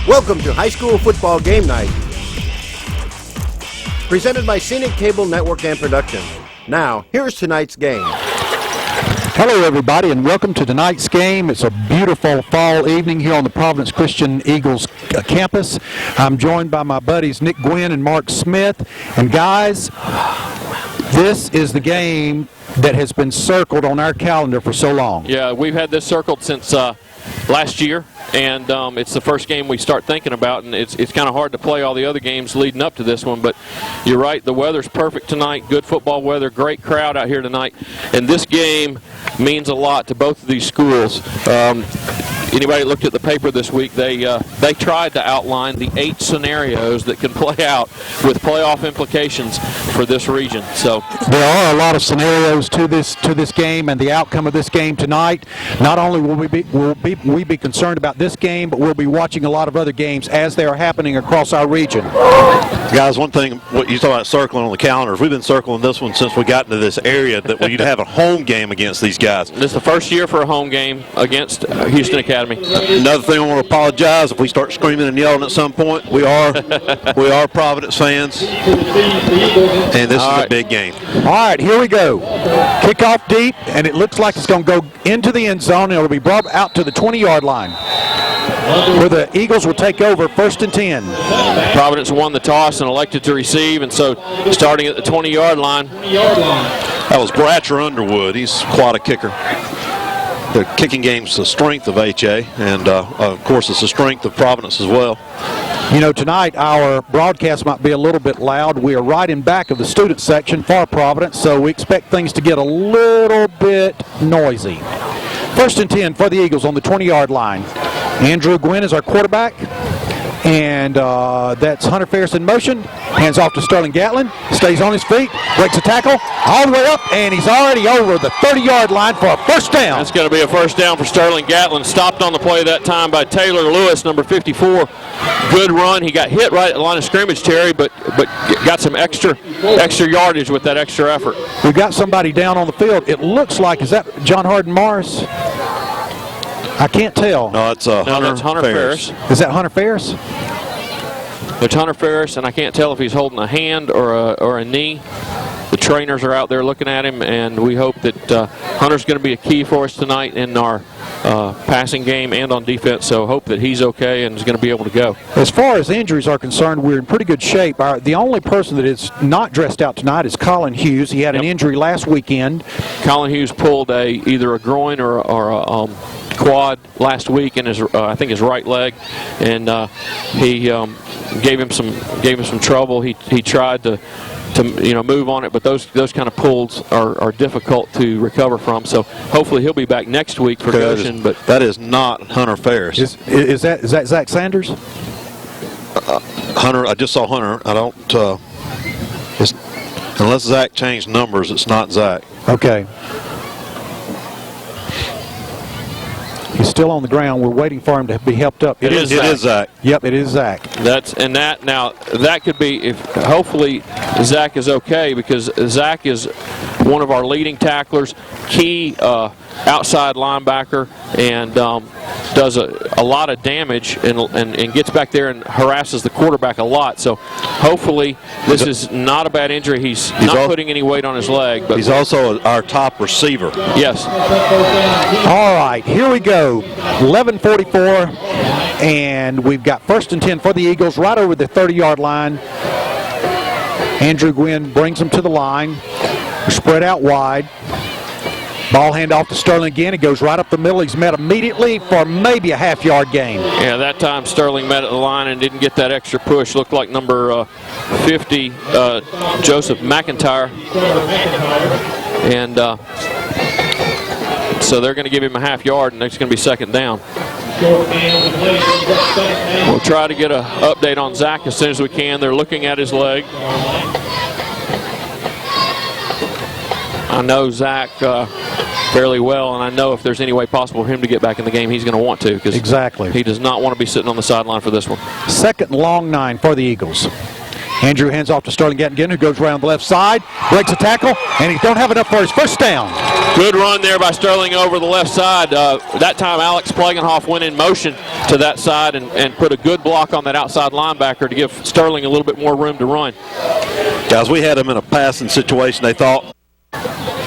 Welcome to High School Football Game Night, presented by Scenic Cable Network and Production. Now, here's tonight's game. Hello, everybody, and welcome to tonight's game. It's a beautiful fall evening here on the Providence Christian Eagles campus. I'm joined by my buddies Nick Gwynn and Mark Smith. And guys, this is the game that has been circled on our calendar for so long. Yeah, we've had this circled since last year, and it's the first game we start thinking about, and it's kind of hard to play all the other games leading up to this one, but you're right, the weather's perfect tonight, good football weather, great crowd out here tonight, and this game means a lot to both of these schools. Anybody looked at the paper this week, they tried to outline the 8 scenarios that can play out with playoff implications for this region. So there are a lot of scenarios to this game and the outcome of this game tonight. Not only will we be concerned about this game, but we'll be watching a lot of other games as they are happening across our region. Guys, one thing, what you talk about circling on the calendars, we've been circling this one since we got into this area that we'd have a home game against these guys. This is the first year for a home game against Houston Academy. Another thing, I want to apologize if we start screaming and yelling at some point. We are Providence fans, and this is a big game. All right, here we go. Kickoff deep, and it looks like it's going to go into the end zone, and it'll be brought out to the 20-yard line, where the Eagles will take over 1st and 10. Providence won the toss and elected to receive, and so starting at the 20-yard line. That was Bratcher Underwood. He's quite a kicker. The kicking game's the strength of HA, and of course it's the strength of Providence as well. You know, tonight our broadcast might be a little bit loud. We are right in back of the student section for Providence, so we expect things to get a little bit noisy. 1st and 10 for the Eagles on the 20-yard line. Andrew Gwynn is our quarterback, and that's Hunter Ferris in motion. Hands off to Sterling Gatlin, stays on his feet, breaks a tackle, all the way up, and he's already over the 30-yard line for a first down. That's going to be a first down for Sterling Gatlin. Stopped on the play that time by Taylor Lewis, number 54. Good run. He got hit right at the line of scrimmage, Terry, but got some extra yardage with that extra effort. We've got somebody down on the field. It looks like, is that John Harden Morris? I can't tell. No, it's Hunter Ferris. Is that Hunter Ferris? It's Hunter Ferris, and I can't tell if he's holding a hand or a knee. The trainers are out there looking at him, and we hope that Hunter's going to be a key for us tonight in our passing game and on defense, so hope that he's okay and is going to be able to go. As far as injuries are concerned, we're in pretty good shape. The only person that is not dressed out tonight is Colin Hughes. He had an injury last weekend. Colin Hughes pulled either a groin or a quad last week in his I think his right leg, and he gave him some trouble. He tried to move on it, but those kind of pulls are difficult to recover from. So hopefully he'll be back next week for Goshen. But that is not Hunter Ferris. Is that Zach Sanders? Hunter, I just saw Hunter. I don't. Unless Zach changed numbers, it's not Zach. Okay. He's still on the ground. We're waiting for him to be helped up. It is Zach. Yep, it is Zach. That could be, if hopefully Zach is okay, because Zach is one of our leading tacklers, key outside linebacker, and does a lot of damage and gets back there and harasses the quarterback a lot. So hopefully this is not a bad injury. He's not putting any weight on his leg. But he's also our top receiver. Yes. All right, here we go. 11:44, and we've got 1st and 10 for the Eagles right over the 30-yard line. Andrew Gwynn brings them to the line. They're spread out wide. Ball handoff to Sterling again. It goes right up the middle. He's met immediately for maybe a half-yard gain. Yeah, that time Sterling met at the line and didn't get that extra push. Looked like number 50, Joseph McIntyre. And so they're going to give him a half yard, and it's going to be 2nd down. We'll try to get an update on Zach as soon as we can. They're looking at his leg. I know Zach fairly well, and I know if there's any way possible for him to get back in the game, he's going to want to. Exactly. He does not want to be sitting on the sideline for this one. 2nd and long 9 for the Eagles. Andrew hands off to Sterling Gatton again, who goes around the left side, breaks a tackle, and he don't have enough for his first down. Good run there by Sterling over the left side. That time Alex Plagenhoff went in motion to that side and put a good block on that outside linebacker to give Sterling a little bit more room to run. Guys, we had him in a passing situation, they thought.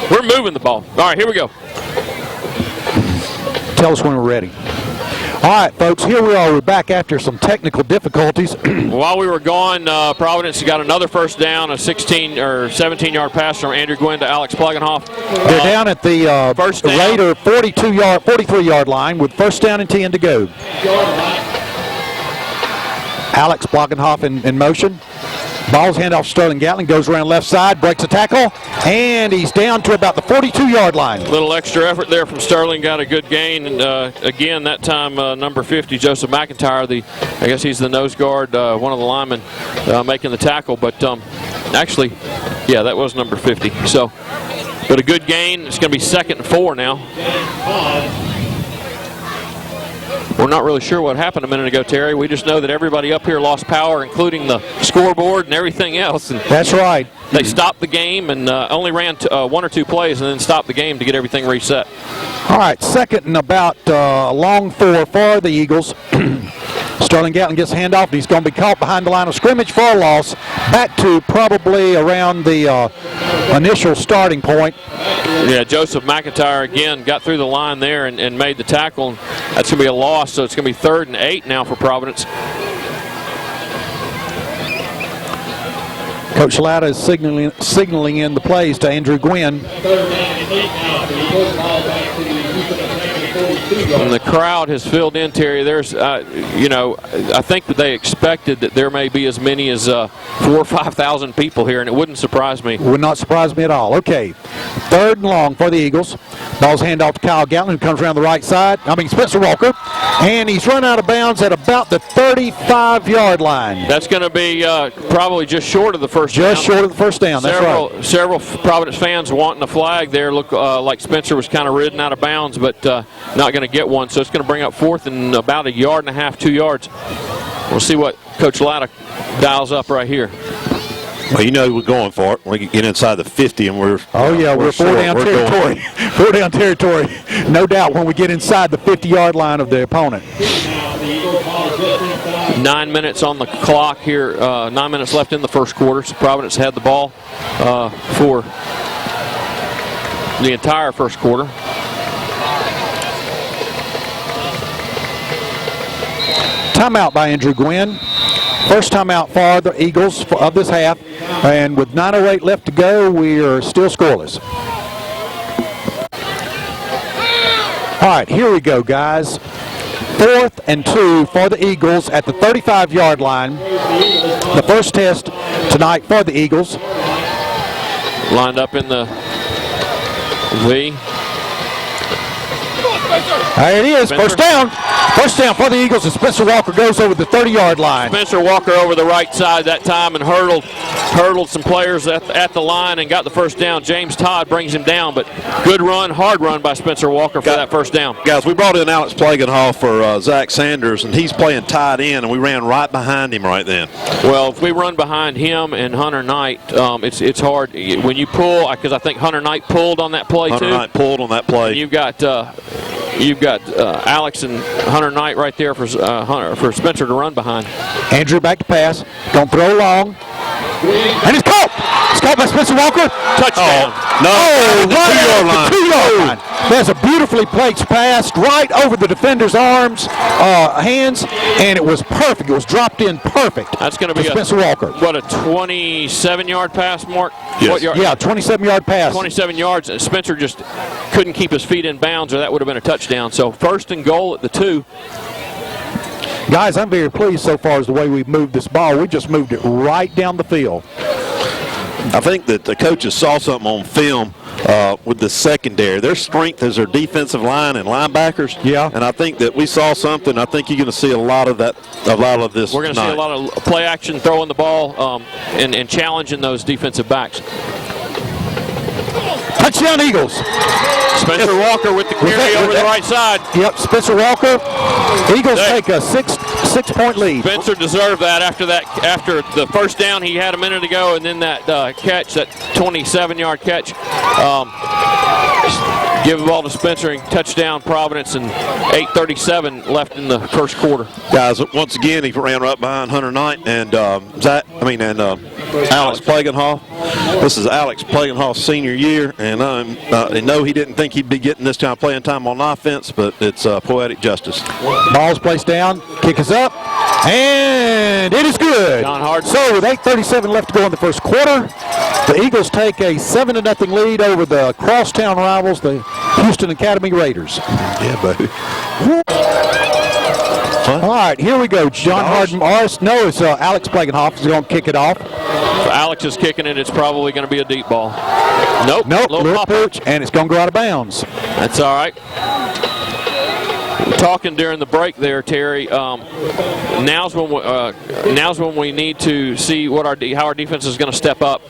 We're moving the ball. All right, here we go. Tell us when we're ready. All right, folks, here we are. We're back after some technical difficulties. While we were gone, Providence got another first down, a 16 or 17-yard pass from Andrew Gwynn to Alex Plagenhoff. They're down at the first down. Raider 43-yard line with first down and 10 to go. Alex Plagenhoff in motion. Ball's handoff Sterling Gatling, goes around left side, breaks a tackle, and he's down to about the 42-yard line. A little extra effort there from Sterling, got a good gain, and again, that time number 50, Joseph McIntyre, I guess he's the nose guard, one of the linemen making the tackle, but actually, yeah, that was number 50. So, but a good gain. It's going to be 2nd and 4 now. We're not really sure what happened a minute ago, Terry. We just know that everybody up here lost power, including the scoreboard and everything else. And that's right. They stopped the game and only ran 1 or 2 plays and then stopped the game to get everything reset. All right, 2nd and about long 4 for the Eagles. Sterling Gatling gets a handoff. He's going to be caught behind the line of scrimmage for a loss. Back to probably around the initial starting point. Yeah, Joseph McIntyre again got through the line there and made the tackle. That's going to be a loss, so it's going to be 3rd and 8 now for Providence. Coach Latta is signaling in the plays to Andrew Gwynn. And the crowd has filled in, Terry. There's, I think that they expected that there may be as many as 4,000 or 5,000 people here, and it wouldn't surprise me. Would not surprise me at all. Okay, 3rd and long for the Eagles. Ball's handoff to Kyle Gatlin, who comes around the right side. Spencer Walker. And he's run out of bounds at about the 35-yard line. That's going to be probably just short of the first down. Just short of the first down, that's right. Several Providence fans wanting a flag there. Look like Spencer was kind of ridden out of bounds, but not going to get one. So it's going to bring up 4th and about 1.5 yards, 2 yards. We'll see what Coach Latta dials up right here. Well, you know we're going for it. We get inside the 50, and we're 4 down territory. 4 down territory. No doubt when we get inside the 50-yard line of the opponent. 9 minutes on the clock here. 9 minutes left in the first quarter. So Providence had the ball for the entire first quarter. Timeout by Andrew Gwynn. First timeout for the Eagles of this half. And with 9:08 left to go, we are still scoreless. All right, here we go, guys. 4th and 2 for the Eagles at the 35-yard line. The first test tonight for the Eagles. Lined up in the V. There it is, first down. First down for the Eagles, and Spencer Walker goes over the 30-yard line. Spencer Walker over the right side that time and hurdled some players at the line and got the first down. James Todd brings him down, but good run, hard run by Spencer Walker for that first down. Guys, we brought in Alex Plagenhoff for Zach Sanders, and he's playing tight end, and we ran right behind him right then. Well, if we run behind him and Hunter Knight, it's hard. When you pull, because I think Hunter Knight pulled on that play, Hunter Knight pulled on that play. You've got Alex and Hunter Knight right there for Spencer to run behind. Andrew back to pass. Don't throw long. And it's caught. It's caught by Spencer Walker. Touchdown. Right at the 2-yard line. That's a beautifully placed pass right over the defender's hands, and it was perfect. It was dropped in perfect. That's going to be Spencer Walker. What, a 27-yard pass, Mark? Yes. What yard? Yeah, 27-yard pass. 27 yards. And Spencer just couldn't keep his feet in bounds, or that would have been a touchdown. So 1st and goal at the 2. Guys, I'm very pleased so far as the way we've moved this ball. We just moved it right down the field. I think that the coaches saw something on film with the secondary. Their strength is their defensive line and linebackers. Yeah. And I think that we saw something. I think you're going to see a lot of that, a lot of this. We're going to see a lot of play action, throwing the ball, and challenging those defensive backs. Touchdown, Eagles. Spencer Walker with the carry over the right side. Yep, Spencer Walker. Eagles take a 6 6-point lead. Spencer deserved that after the first down he had a minute ago, and then that catch, that 27-yard catch. Give the ball to Spencer and touchdown Providence, and 8:37 left in the first quarter. Guys, once again, he ran right behind Hunter Knight and Alex Plagenhoff. This is Alex Plagenhoff's senior year, and I know he didn't think he'd be getting this kind of playing time on offense, but it's poetic justice. Ball's placed down, kick is up, and it is good. John Harden. So with 8:37 left to go in the first quarter, the Eagles take a 7-0 lead over the crosstown rivals, the Houston Academy Raiders. Yeah, baby. All right, here we go. John Harden. No, it's Alex Plagenhoff is going to kick it off. If Alex is kicking it, it's probably going to be a deep ball. Nope. Little perch, and it's going to go out of bounds. That's all right. Talking during the break there, Terry. Now's when we need to see how our defense is going to step up.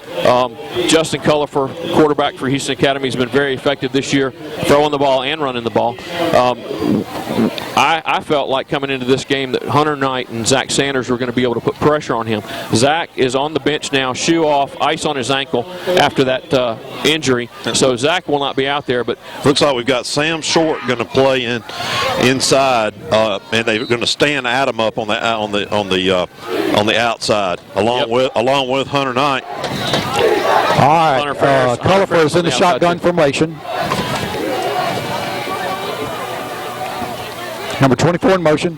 Justin Cullifer, quarterback for Houston Academy, has been very effective this year, throwing the ball and running the ball. I felt like coming into this game that Hunter Knight and Zach Sanders were going to be able to put pressure on him. Zach is on the bench now, shoe off, ice on his ankle after that injury. So Zach will not be out there. But looks like we've got Sam Short going to play inside, and they're going to stand Adam up on the outside, along with Hunter Knight. All right, Cullifer is in the shotgun formation. Number 24 in motion.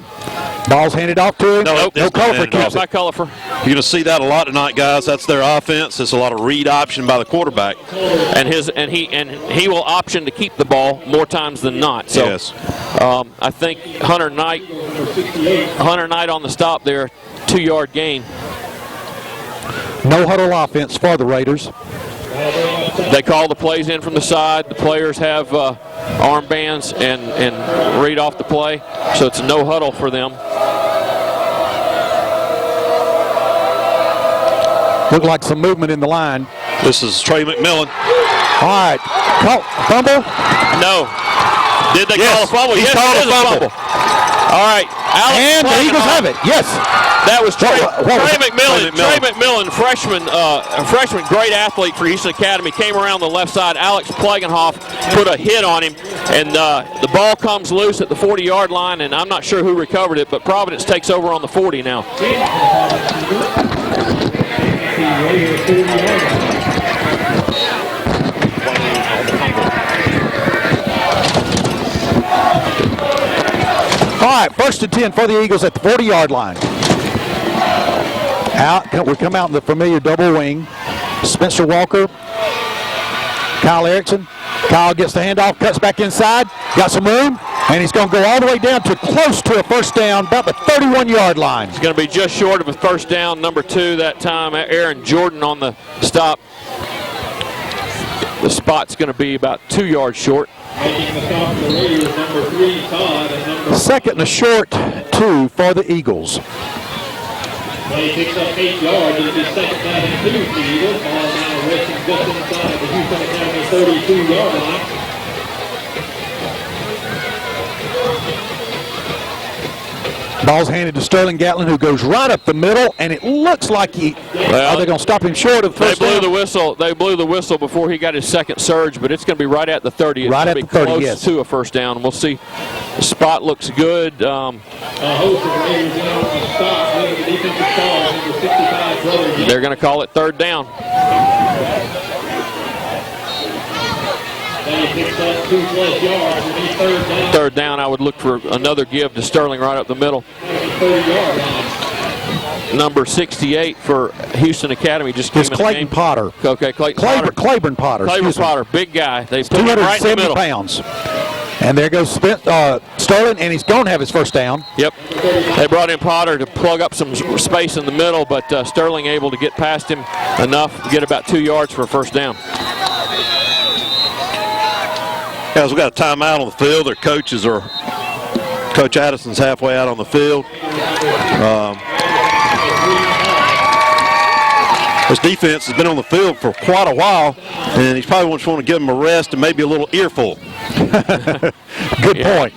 Ball's handed off to him. No, Cullifer keeps it. Cullifer. You're going to see that a lot tonight, guys. That's their offense. It's a lot of read option by the quarterback. And he will option to keep the ball more times than not. So yes. I think Hunter Knight on the stop there, 2-yard gain. No huddle offense for the Raiders. They call the plays in from the side. The players have armbands and read off the play, so it's a no huddle for them. Look like some movement in the line. This is Trey McMillan. All right, fumble? No. Did they call a fumble? He called a fumble. All right, Alex and the Eagles have it. Yes. That was Trey McMillan. Trey McMillan, freshman, great athlete for Houston Academy, came around the left side. Alex Plagenhoff put a hit on him, and the ball comes loose at the 40-yard line, and I'm not sure who recovered it, but Providence takes over on the 40 now. All right, 1st and 10 for the Eagles at the 40-yard line. We come out in the familiar double wing. Spencer Walker, Kyle Erickson. Kyle gets the handoff, cuts back inside, got some room, and he's going to go all the way down to close to a first down, about the 31-yard line. It's going to be just short of a first down, number 2 that time. Aaron Jordan on the stop. The spot's going to be about 2 yards short. Second and a short 2 for the Eagles. He picks up 8 yards. It's his second down and 2 for the Eagles. Ball now resting just inside the Houston Academy 32-yard line. Ball's handed to Sterling Gatlin, who goes right up the middle, and it looks like are they going to stop him short of the first down? They blew the whistle before he got his second surge, but it's going to be right at the 30. It's right at the 30, close yes. to a first down. We'll see. The spot looks good. A host of Raiders in on the stop. The defensive call, number 65, brother. They're going to call it third down. He picks up 2+ yards. It'll be third down. Third down, I would look for another give to Sterling right up the middle. 30-yard line. Number 68 for Houston Academy just came in the Clayton game. Potter. Okay, Clayton Potter. Claiborne Potter. Claiborne Potter, big guy. They put him right in the 270 middle. pounds. And there goes Sterling, and he's going to have his first down. Yep. They brought in Potter to plug up some space in the middle, but Sterling able to get past him enough to get about 2 yards for a first down. Guys, we got a timeout on the field. Their coaches are, Coach Addison's halfway out on the field. This defense has been on the field for quite a while, and he's probably just want to give them a rest and maybe a little earful. Good point.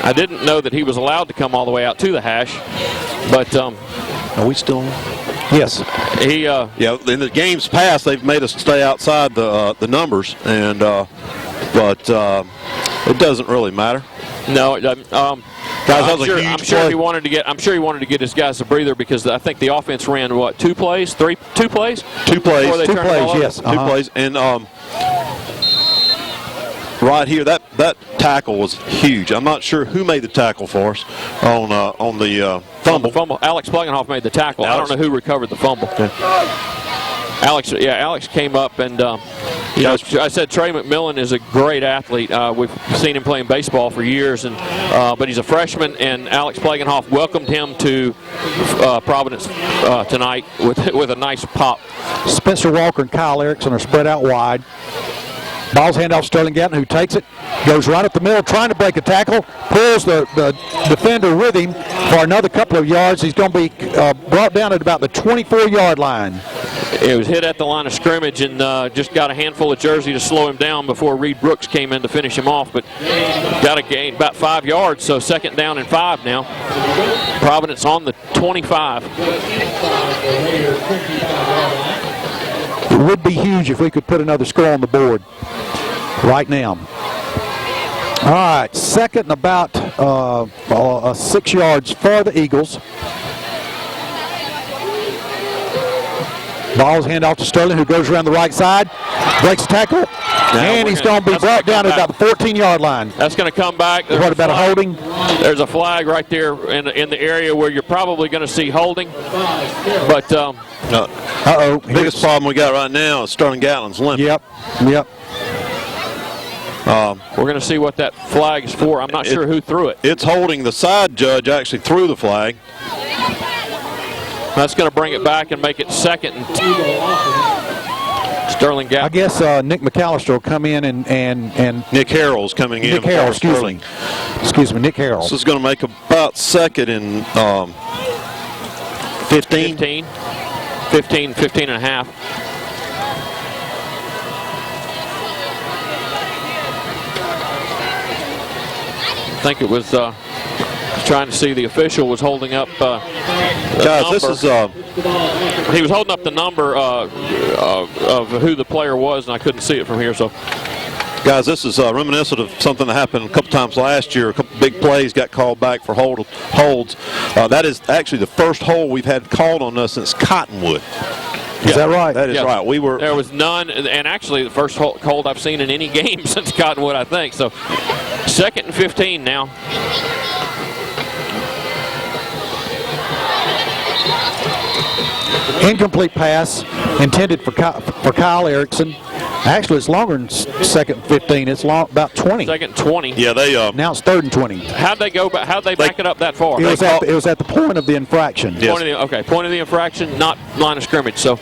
I didn't know that he was allowed to come all the way out to the hash, but Are we still on? Yes. he Yeah, in the games past, they've made us stay outside the numbers, and but it doesn't really matter. no, it doesn't. Guys, that was a huge I'm sure play. he wanted to get. I'm sure he wanted to get his guys a breather because I think the offense ran what, 2 plays, 2 plays, Two plays. before they Two turned the ball plays, over? yes. Two plays, and right here, that tackle was huge. I'm not sure who made the tackle for us on the fumble. Alex Plegenhoff made the tackle. Alex. I don't know who recovered the fumble. Alex came up and, you know, I said Trey McMillan is a great athlete. We've seen him playing baseball for years, and but he's a freshman, and Alex Plegenhoff welcomed him to Providence tonight with a nice pop. Spencer Walker and Kyle Erickson are spread out wide. Ball's hand off Sterling Gatton, who takes it, goes right up the middle, trying to break a tackle, pulls the defender with him for another couple of yards. He's going to be brought down at about the 24-yard line. It was hit at the line of scrimmage and just got a handful of jersey to slow him down before Reed Brooks came in to finish him off, but got a gain about 5 yards, so 2nd down and 5 now. Providence on the 25. It would be huge if we could put another score on the board right now. All right, 2nd and about 6 yards for the Eagles. Ball's hand off to Sterling, who goes around the right side, breaks the tackle, and he's going to be brought down at about the 14-yard line. That's going to come back. What about a holding? There's a flag right there in the area where you're probably going to see holding. But Uh-oh. Biggest problem we got right now is Sterling Gatlin's limping. Yep. we're going to see what that flag is for. I'm not sure who threw it. It's holding. The side judge actually threw the flag. That's going to bring it back and make it 2nd and Sterling Gatton. I guess Nick McAllister will come in and Nick Harrell's coming in. Nick Harrell, excuse me, Nick Harrell. So it's going to make about 2nd and 15. 15 and a half. I think it was trying to see, the official was holding up Guys, this is he was holding up the number of who the player was, and I couldn't see it from here. So, guys, this is reminiscent of something that happened a couple times last year. A couple big plays got called back for holds. That is actually the first hold we've had called on us since Cottonwood. Is that right? That is right. There was none, and actually the first hold I've seen in any game since Cottonwood, I think. So, 2nd and 15 now. Incomplete pass intended for Kyle Erickson. Actually, it's longer than 2nd and 15. It's about 20. 2nd and 20. Yeah, they. Now it's 3rd and 20. How'd they go? How'd they back it up that far? It was at the point of the infraction. Yes. Point of the infraction, not line of scrimmage. So,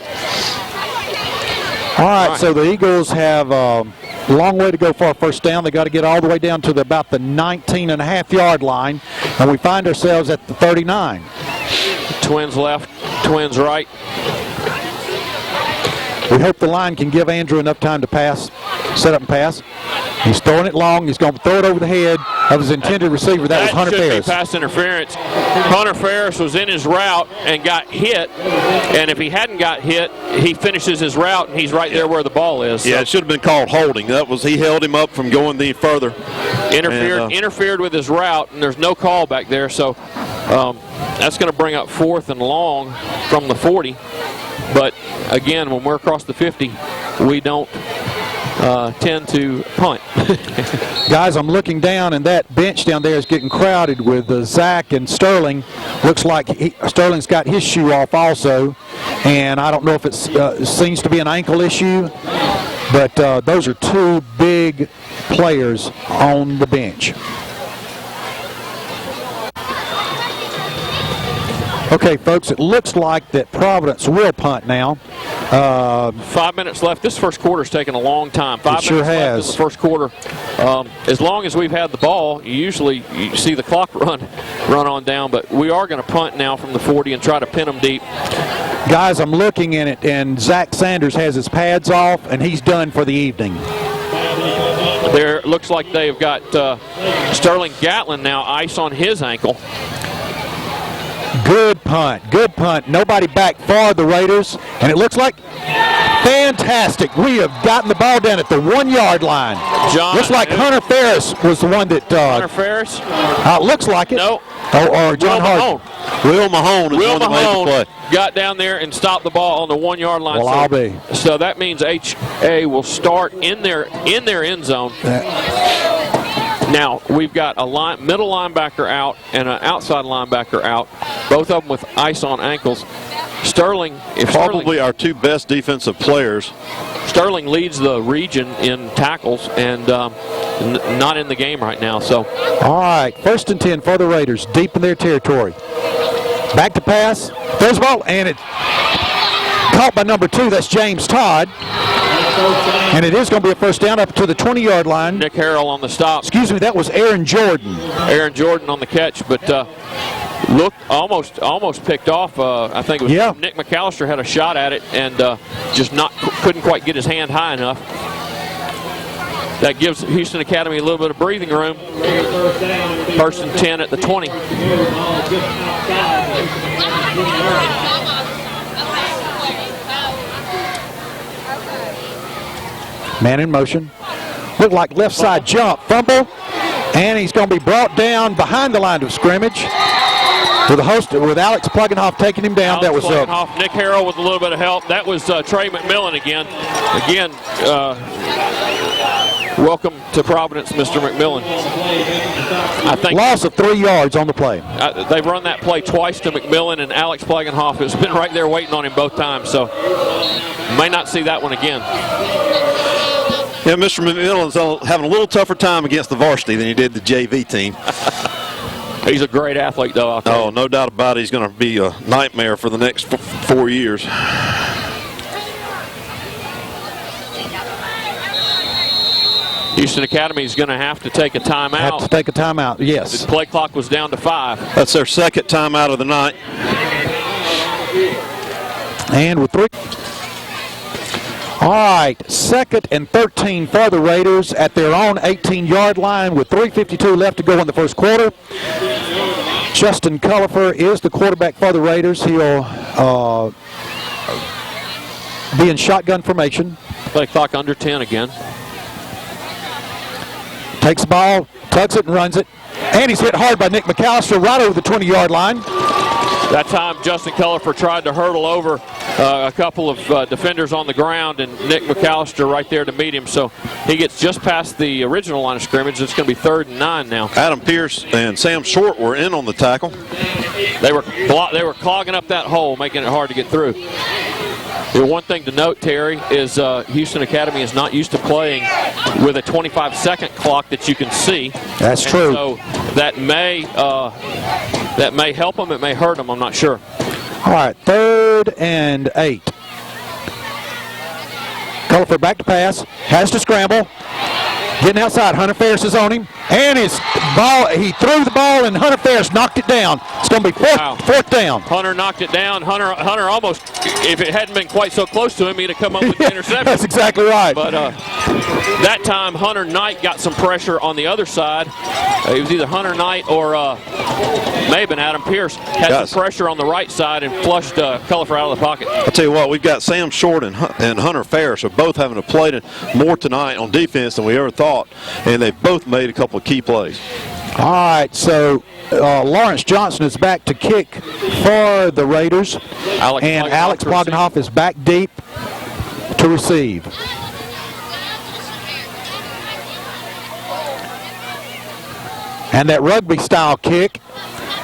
All right, so the Eagles have a long way to go for a 1st down. They got to get all the way down to about the 19.5-yard line, and we find ourselves at the 39. Twins left, Twins right. We hope the line can give Andrew enough time to pass, set up and pass. He's throwing it long. He's going to throw it over the head of his intended receiver. That was Hunter Ferris. Be pass interference. Hunter Ferris was in his route and got hit. And if he hadn't got hit, he finishes his route and he's right there where the ball is. Yeah, it should have been called holding. He held him up from going any further. Interfered with his route, and there's no call back there. So that's going to bring up 4th and long from the 40. But again, when we're across the 50, we don't tend to punt. Guys, I'm looking down, and that bench down there is getting crowded with Zach and Sterling. Looks like Sterling's got his shoe off also, and I don't know if it seems to be an ankle issue, but those are 2 big players on the bench. Okay, folks, it looks like that Providence will punt now. 5 minutes left. This first quarter's taken a long time. 5 minutes left in the first quarter. As long as we've had the ball, you see the clock run on down, but we are going to punt now from the 40 and try to pin them deep. Guys, I'm looking at it, and Zach Sanders has his pads off, and he's done for the evening. There looks like they've got Sterling Gatlin now ice on his ankle. Good punt. Good punt. Nobody back for the Raiders. And it looks like fantastic. We have gotten the ball down at the 1 yard line. Looks like Hunter Ferris was the one that. Hunter Ferris? Looks like it. No. Or John Hart. Will Mahone is one that made the play. Got down there and stopped the ball on the 1 yard line. Well, I'll be. So that means HA will start in their end zone. Now, we've got a middle linebacker out and an outside linebacker out, both of them with ice on ankles. Sterling, probably our two best defensive players. Sterling leads the region in tackles and not in the game right now. So, all right, 1st and 10 for the Raiders, deep in their territory. Back to pass, throws the ball, and it caught by number 2. That's James Todd. And it is going to be a first down up to the 20-yard line. Nick Harrell on the stop. Excuse me, that was Aaron Jordan. Aaron Jordan on the catch, but looked almost picked off. I think it was Nick McAllister had a shot at it and just couldn't quite get his hand high enough. That gives Houston Academy a little bit of breathing room. 1st and 10 at the 20. Man in motion. Looked like left side jump, fumble, and he's going to be brought down behind the line of scrimmage with Alex Plugenhoff taking him down. Alex Plugenhoff, Nick Harrell with a little bit of help. That was Trey McMillan again. Welcome to Providence, Mr. McMillan. I think loss of 3 yards on the play. They've run that play twice to McMillan, and Alex Plugenhoff has been right there waiting on him both times. So may not see that one again. Yeah, Mr. McMillan's having a little tougher time against the varsity than he did the JV team. He's a great athlete, though. Oh, no doubt about it. He's going to be a nightmare for the next 4 years. Houston Academy is going to have to take a timeout. Have to take a timeout, yes. The play clock was down to 5. That's their second timeout of the night. And with 3. All right, 2nd and 13 for the Raiders at their own 18-yard line with 3:52 left to go in the first quarter. Justin Cullifer is the quarterback for the Raiders. He'll be in shotgun formation. Play clock under 10 again. Takes the ball, tugs it and runs it. And he's hit hard by Nick McAllister right over the 20-yard line. That time, Justin Cullifer tried to hurdle over a couple of defenders on the ground, and Nick McAllister right there to meet him. So he gets just past the original line of scrimmage. It's going to be 3rd and 9 now. Adam Pierce and Sam Short were in on the tackle. They were clogging up that hole, making it hard to get through. The one thing to note, Terry, is Houston Academy is not used to playing with a 25-second clock that you can see. That's true. So that may help them. It may hurt them. I'm not sure. All right, 3rd and 8. Cullifer back to pass, has to scramble. Getting outside, Hunter Ferris is on him. And his ball, he threw the ball and Hunter Ferris knocked it down. It's going to be fourth down. Hunter knocked it down. Hunter almost, if it hadn't been quite so close to him, he'd have come up with the interception. That's exactly right. But that time, Hunter Knight got some pressure on the other side. It was either Hunter Knight or may have been Adam Pierce. Had some pressure on the right side and flushed Cullifer out of the pocket. I'll tell you what, we've got Sam Short and Hunter Ferris are both having to play more tonight on defense than we ever thought. And they've both made a couple of key plays. All right, so Lawrence Johnson is back to kick for the Raiders. Alex Plugenhoff is back deep to receive. And that rugby-style kick.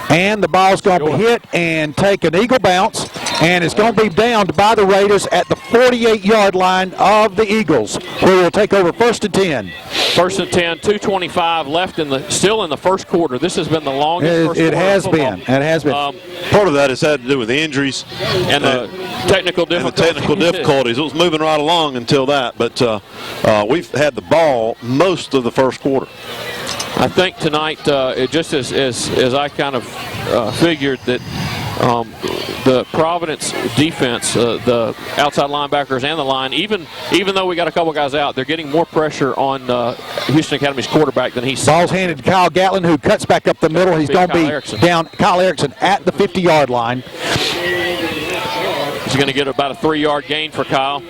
And the ball's going to be hit and take an eagle bounce. And it's going to be downed by the Raiders at the 48-yard line of the Eagles, who will take over 1st and 10. 1st and 10, 2:25 left still in the first quarter. This has been the longest first quarter. It has been. Part of that has had to do with the injuries and the technical difficulties. It was moving right along until that, but we've had the ball most of the first quarter. I think tonight, just as I kind of figured that the Providence defense, the outside linebackers and the line, even though we got a couple guys out, they're getting more pressure on Houston Academy's quarterback than he's. Ball's handed to Kyle Gatlin, who cuts back up the middle. He's going to be down. Kyle Erickson at the 50-yard line. He's going to get about a 3-yard gain for Kyle.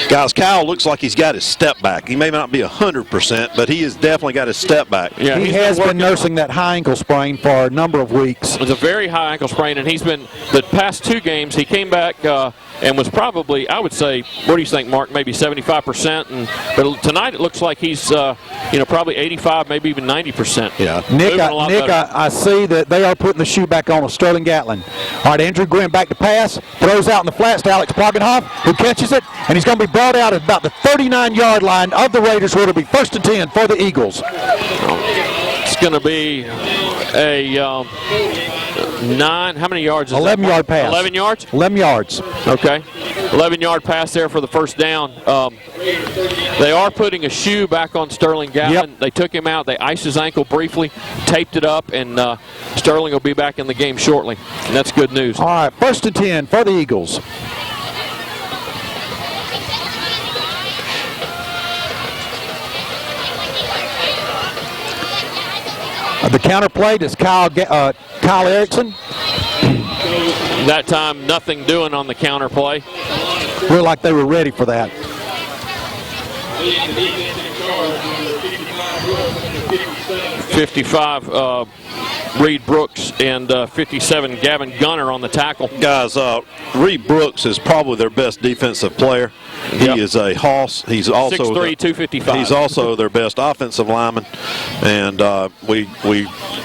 Guys, Kyle looks like he's got his step back. He may not be 100%, but he has definitely got his step back. Yeah, he has been nursing that high ankle sprain for a number of weeks. It's a very high ankle sprain, and he's been the past 2 games. He came back and was probably, I would say, what do you think, Mark? Maybe 75%. But tonight it looks like he's, probably 85, maybe even 90%. Yeah. Nick, I see that they are putting the shoe back on with Sterling Gatlin. All right, Andrew Graham back to pass, throws out in the flats to Alex Plagenhoff, who catches it, and he's going to be brought out at about the 39-yard line of the Raiders, where it'll be 1st and 10 for the Eagles. It's going to be a 9, how many yards is 11-yard pass. 11 yards? 11 yards. Okay. 11-yard pass there for the first down. They are putting a shoe back on Sterling Gatlin. Yep. They took him out. They iced his ankle briefly, taped it up, and Sterling will be back in the game shortly. And that's good news. All right, 1st and 10 for the Eagles. The counter play is Kyle Erickson. That time, nothing doing on the counter play. Looked like they were ready for that. 55, Reed Brooks, and 57, Gavin Gunner on the tackle. Guys, Reed Brooks is probably their best defensive player. He is a hoss. He's also 6'3", 255. He's also their best offensive lineman, and we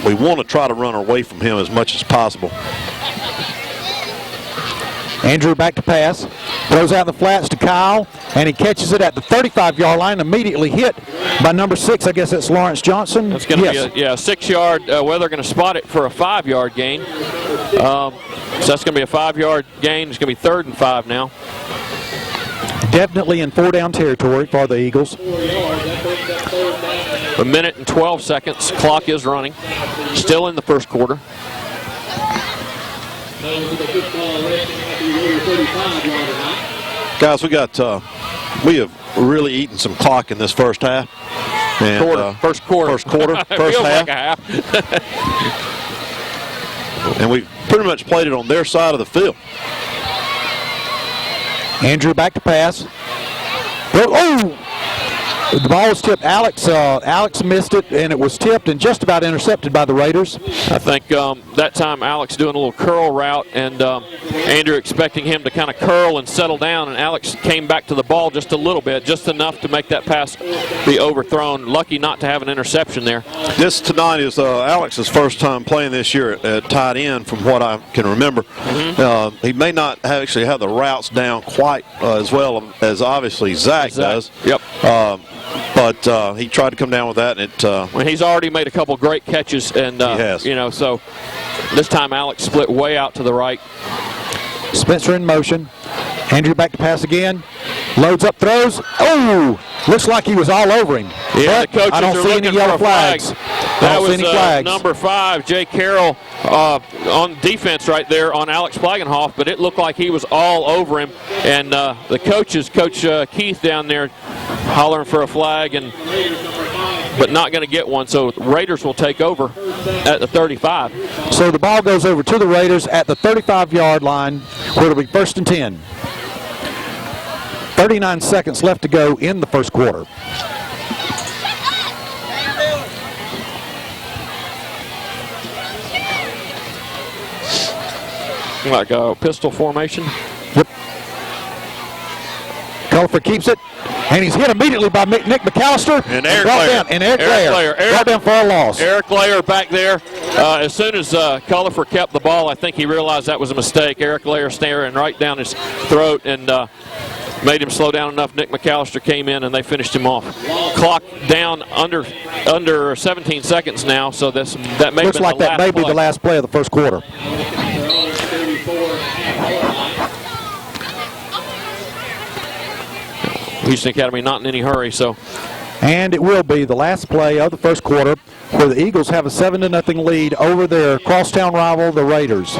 want to try to run away from him as much as possible. Andrew back to pass, throws out in the flats to Kyle, and he catches it at the 35-yard line, immediately hit by number 6. I guess that's Lawrence Johnson. That's going to be a 6-yard, whether they're going to spot it for a 5-yard gain. So that's going to be a 5-yard gain. It's going to be 3rd and 5 now. Definitely in 4-down territory for the Eagles. A minute and 12 seconds. Clock is running. Still in the first quarter. Guys, we have really eaten some clock in this first half. And, first quarter. First half. Like a half. And we pretty much played it on their side of the field. Andrew back to pass. Oh! The ball was tipped. Alex missed it, and it was tipped and just about intercepted by the Raiders. I think that time Alex doing a little curl route, and Andrew expecting him to kind of curl and settle down, and Alex came back to the ball just a little bit, just enough to make that pass be overthrown. Lucky not to have an interception there. This tonight is Alex's first time playing this year at tight end, from what I can remember. Mm-hmm. He may not actually have the routes down quite as well as obviously Zach does. Yep. But he tried to come down with that, and well, he's already made a couple great catches, and he has. So this time Alex split way out to the right. Spencer in motion. Andrew back to pass again. Loads up, throws. Oh! Looks like he was all over him. Yeah, the coaches I don't are see looking any yellow for flags. That was number 5, Jay Carroll, on defense right there on Alex Plagenhoff, but it looked like he was all over him. And the coaches, Coach Keith down there, hollering for a flag, but not going to get one. So Raiders will take over at the 35. So the ball goes over to the Raiders at the 35-yard line, where it'll be 1st and 10. 39 seconds left to go in the first quarter. Like a pistol formation. Yep. Culliford keeps it, and he's hit immediately by Nick McAllister. And Eric Lair. Brought down for a loss. Eric Lair back there. As soon as Culliford kept the ball, I think he realized that was a mistake. Eric Lair staring right down his throat and made him slow down enough. Nick McAllister came in, and they finished him off. Clock down under 17 seconds now, so that may looks like that may be the last play of the first quarter. Houston Academy not in any hurry, so. And it will be the last play of the first quarter, where the Eagles have a 7-0 lead over their crosstown rival, the Raiders.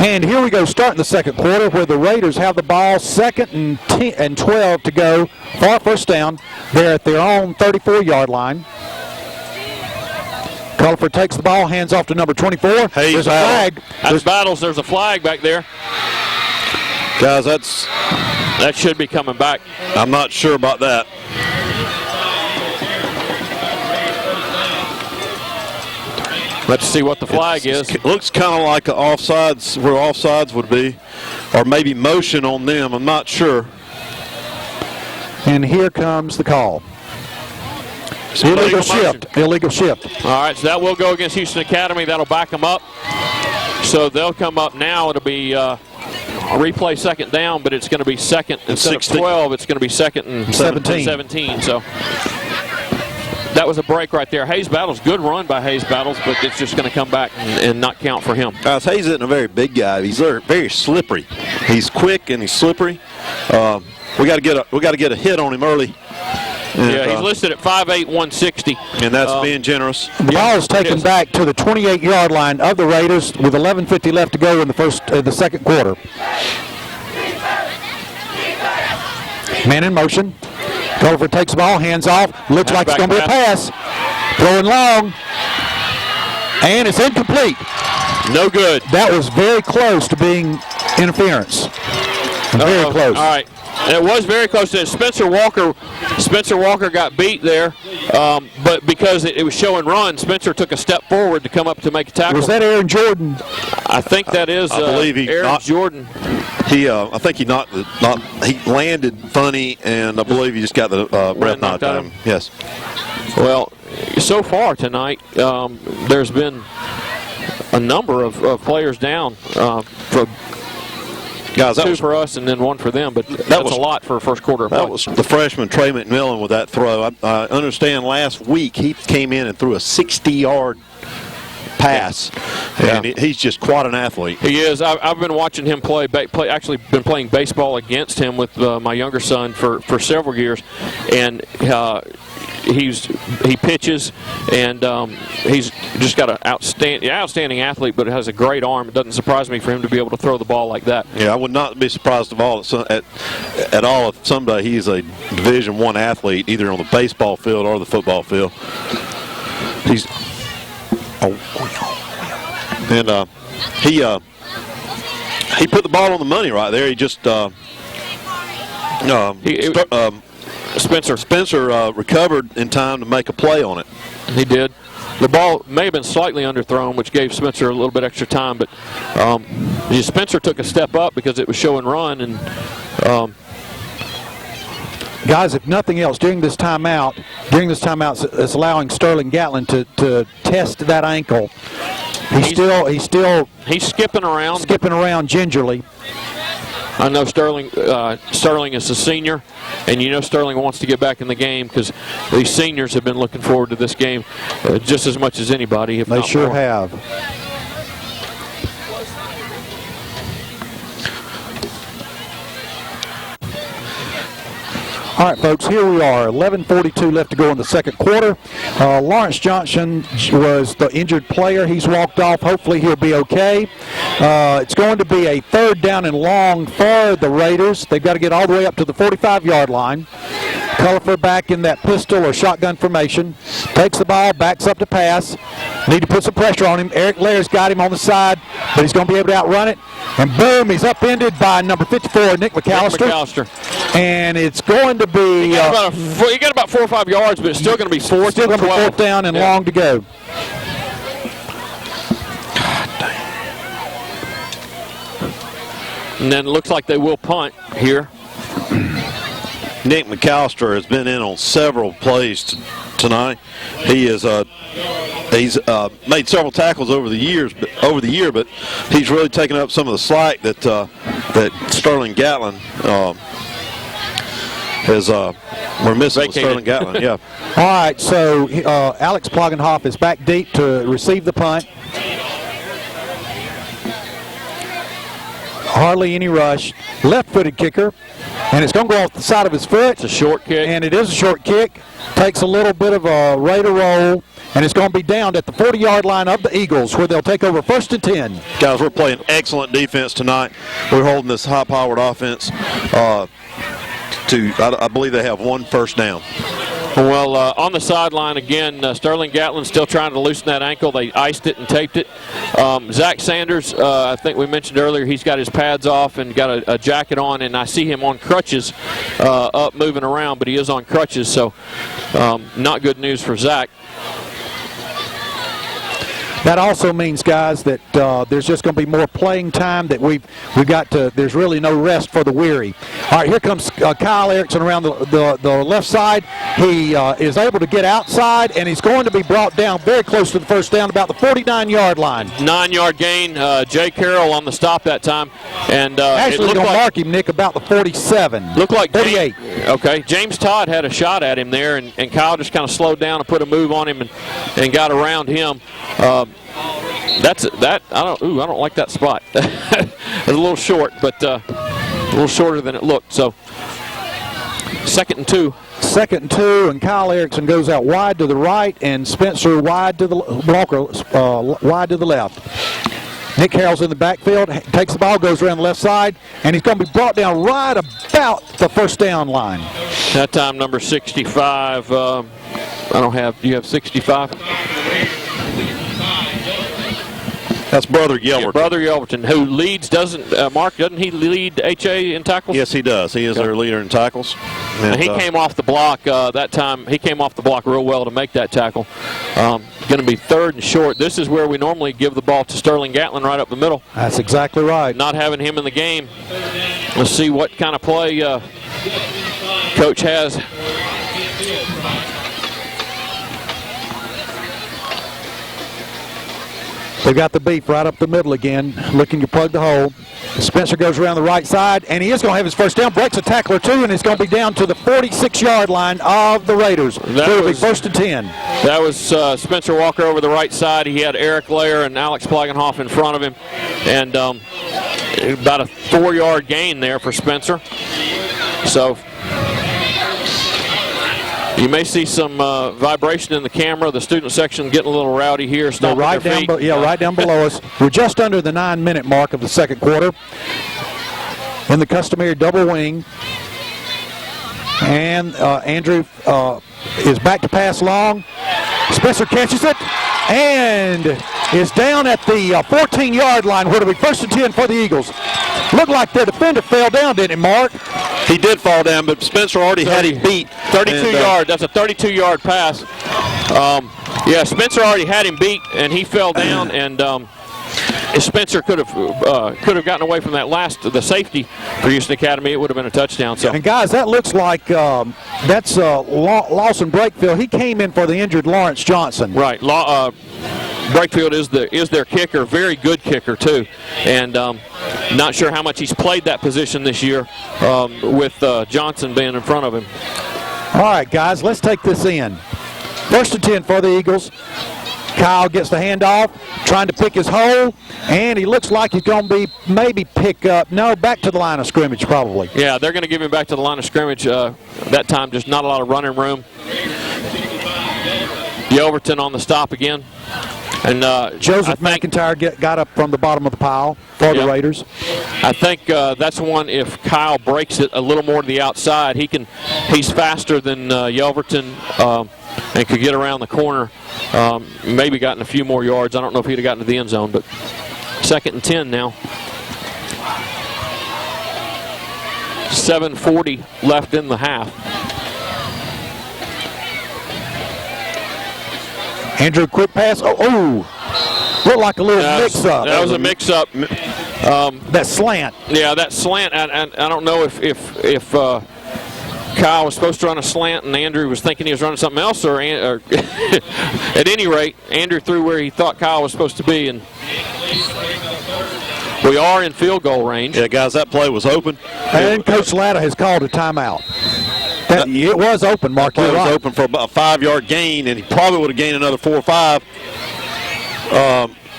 And here we go, starting the second quarter, where the Raiders have the ball, 2nd and 12 to go for first down. They're at their own 34-yard line. Culliford takes the ball, hands off to number 24. There's a flag. That's Battles. There's a flag back there. Guys, that should be coming back. I'm not sure about that. Let's see what the flag is. It looks kind of like offsides, where offsides would be, or maybe motion on them. I'm not sure. And here comes the call. Illegal shift. Illegal shift. All right, so that will go against Houston Academy. That'll back them up. So they'll come up now. It'll be a replay second down, but it's going to be second instead of 12. It's going to be second and 17. So that was a break right there. Hayes Battles, good run by Hayes Battles, but it's just going to come back and not count for him. Guys, Hayes isn't a very big guy. He's very slippery. He's quick and he's slippery. We got to get a hit on him early. And, yeah, he's listed at 5'8", 160. And that's being generous. The ball is taken back to the 28-yard line of the Raiders with 11:50 left to go in the second quarter. Man in motion. Culliford takes the ball, hands off. Looks like it's going to be a pass. Throwing long. And it's incomplete. No good. That was very close to being interference. Very close. All right. It was very close to it. Spencer Walker got beat there, but because it was show and run, Spencer took a step forward to come up to make a tackle. Was that Aaron Jordan? I think that is Aaron Jordan. I think he he landed funny, and I believe he just got the breath knocked out of him. Yes. Well, so far tonight, there's been a number of players down for. Guys, two for us and then one for them, but that was a lot for a first quarter. That was the freshman Trey McMillan with that throw. I understand last week he came in and threw a 60-yard pass, and he's just quite an athlete. He is. I've been watching him play. Actually, been playing baseball against him with my younger son for several years, and he pitches, and he's just got an outstanding athlete, but has a great arm. It doesn't surprise me for him to be able to throw the ball like that. Yeah, I would not be surprised at all if someday he's a Division I athlete, either on the baseball field or the football field. He put the ball on the money right there. He just Spencer recovered in time to make a play on it. He did. The ball may have been slightly underthrown, which gave Spencer a little bit extra time, but Spencer took a step up because it was show and run. And guys, if nothing else, during this timeout, it's allowing Sterling Gatlin to test that ankle. He's skipping around gingerly. I know Sterling is a senior, and you know Sterling wants to get back in the game because these seniors have been looking forward to this game just as much as anybody, if not more. They sure have. All right, folks, here we are, 11:42 left to go in the second quarter. Lawrence Johnson was the injured player. He's walked off. Hopefully he'll be okay. It's going to be a third down and long for the Raiders. They've got to get all the way up to the 45-yard line. Culliford back in that pistol or shotgun formation. Takes the ball, backs up to pass. Need to put some pressure on him. Eric Lair's got him on the side, but he's going to be able to outrun it. And boom, he's upended by number 54, Nick McAllister. And it's going to be... You got about 4 or 5 yards, but it's still going to be fourth down and long to go. And then it looks like they will punt here. Nick McAllister has been in on several plays tonight. He's made several tackles over the year, but he's really taken up some of the slack that Sterling Gatlin we're missing with Sterling Gatlin. Yeah. All right, so Alex Plagenhoff is back deep to receive the punt. Hardly any rush. Left-footed kicker. And it's going to go off the side of his foot. It's a short kick. And it is a short kick. Takes a little bit of a Raider roll. and it's going to be down at the 40-yard line of the Eagles, where they'll take over 1st and 10. Guys, we're playing excellent defense tonight. We're holding this high-powered offense I believe they have 1 first down. Well, on the sideline again, Sterling Gatlin still trying to loosen that ankle. They iced it and taped it. Zach Sanders, I think we mentioned earlier, he's got his pads off and got a jacket on, and I see him on crutches up moving around, but he is on crutches, so not good news for Zach. That also means, guys, that there's just going to be more playing time, that we've got to, there's really no rest for the weary. All right, here comes Kyle Erickson around the left side. He is able to get outside, and he's going to be brought down very close to the first down, about the 49-yard line. 9-yard gain. Jay Carroll on the stop that time. And actually, going to mark him, Nick, about the 47. Looked like 38. Okay, James Todd had a shot at him there, and Kyle just kind of slowed down and put a move on him and got around him. I don't like that spot. It's a little short, but a little shorter than it looked. So 2nd and 2. 2nd and 2, and Kyle Erickson goes out wide to the right, and Spencer wide to the wide to the left. Nick Harrell's in the backfield, takes the ball, goes around the left side, and he's going to be brought down right about the first down line. That time, number 65. Do you have 65? That's Brother Yelverton. Yeah, Brother Yelverton, who leads, doesn't he lead HA in tackles? Yes, he does. He is their leader in tackles. And he came off the block that time. He came off the block real well to make that tackle. Going to be 3rd and short. This is where we normally give the ball to Sterling Gatlin right up the middle. That's exactly right. Not having him in the game. Let's see what kind of play Coach has. They've got the beef right up the middle again, looking to plug the hole. Spencer goes around the right side, and he is going to have his first down. Breaks a tackler, too, and it's going to be down to the 46-yard line of the Raiders. It'll be 1st and 10. That was Spencer Walker over the right side. He had Eric Lair and Alex Plagenhoff in front of him. And about a 4-yard gain there for Spencer. So you may see some vibration in the camera. The student section getting a little rowdy here. Right down below us. We're just under the 9-minute mark of the 2nd quarter. In the customary double wing. And Andrew is back to pass long. Spencer catches it and is down at the 14-yard line, where it'll be 1st and 10 for the Eagles. Looked like their defender fell down, didn't it, Mark? He did fall down, but Spencer already had him beat. 32 yards. That's a 32-yard pass. Spencer already had him beat, and he fell down. And if Spencer could have gotten away from the safety for Houston Academy, it would have been a touchdown. So. And guys, that looks like that's Lawson Brakefield. He came in for the injured Lawrence Johnson. Right. Brakefield is their kicker, very good kicker too, and not sure how much he's played that position this year with Johnson being in front of him. All right, guys, let's take this in. 1st and 10 for the Eagles. Kyle gets the handoff, trying to pick his hole, and he looks like he's going to be back to the line of scrimmage probably. Yeah, they're going to give him back to the line of scrimmage. That time, just not a lot of running room. Yelverton on the stop again. And Joseph McIntyre got up from the bottom of the pile for the Raiders. I think that's one, if Kyle breaks it a little more to the outside, he's faster than Yelverton and could get around the corner, maybe gotten a few more yards. I don't know if he'd have gotten to the end zone, but 2nd and 10 now. 7:40 left in the half. Andrew, quick pass. Looked like a little mix-up. That was a mix-up. That slant. Yeah, that slant. I don't know if Kyle was supposed to run a slant and Andrew was thinking he was running something else, or at any rate, Andrew threw where he thought Kyle was supposed to be, and we are in field goal range. Yeah, guys, that play was open. And Coach Latta has called a timeout. It was open, Mark. It was open for about a 5-yard gain, and he probably would have gained another 4 or 5.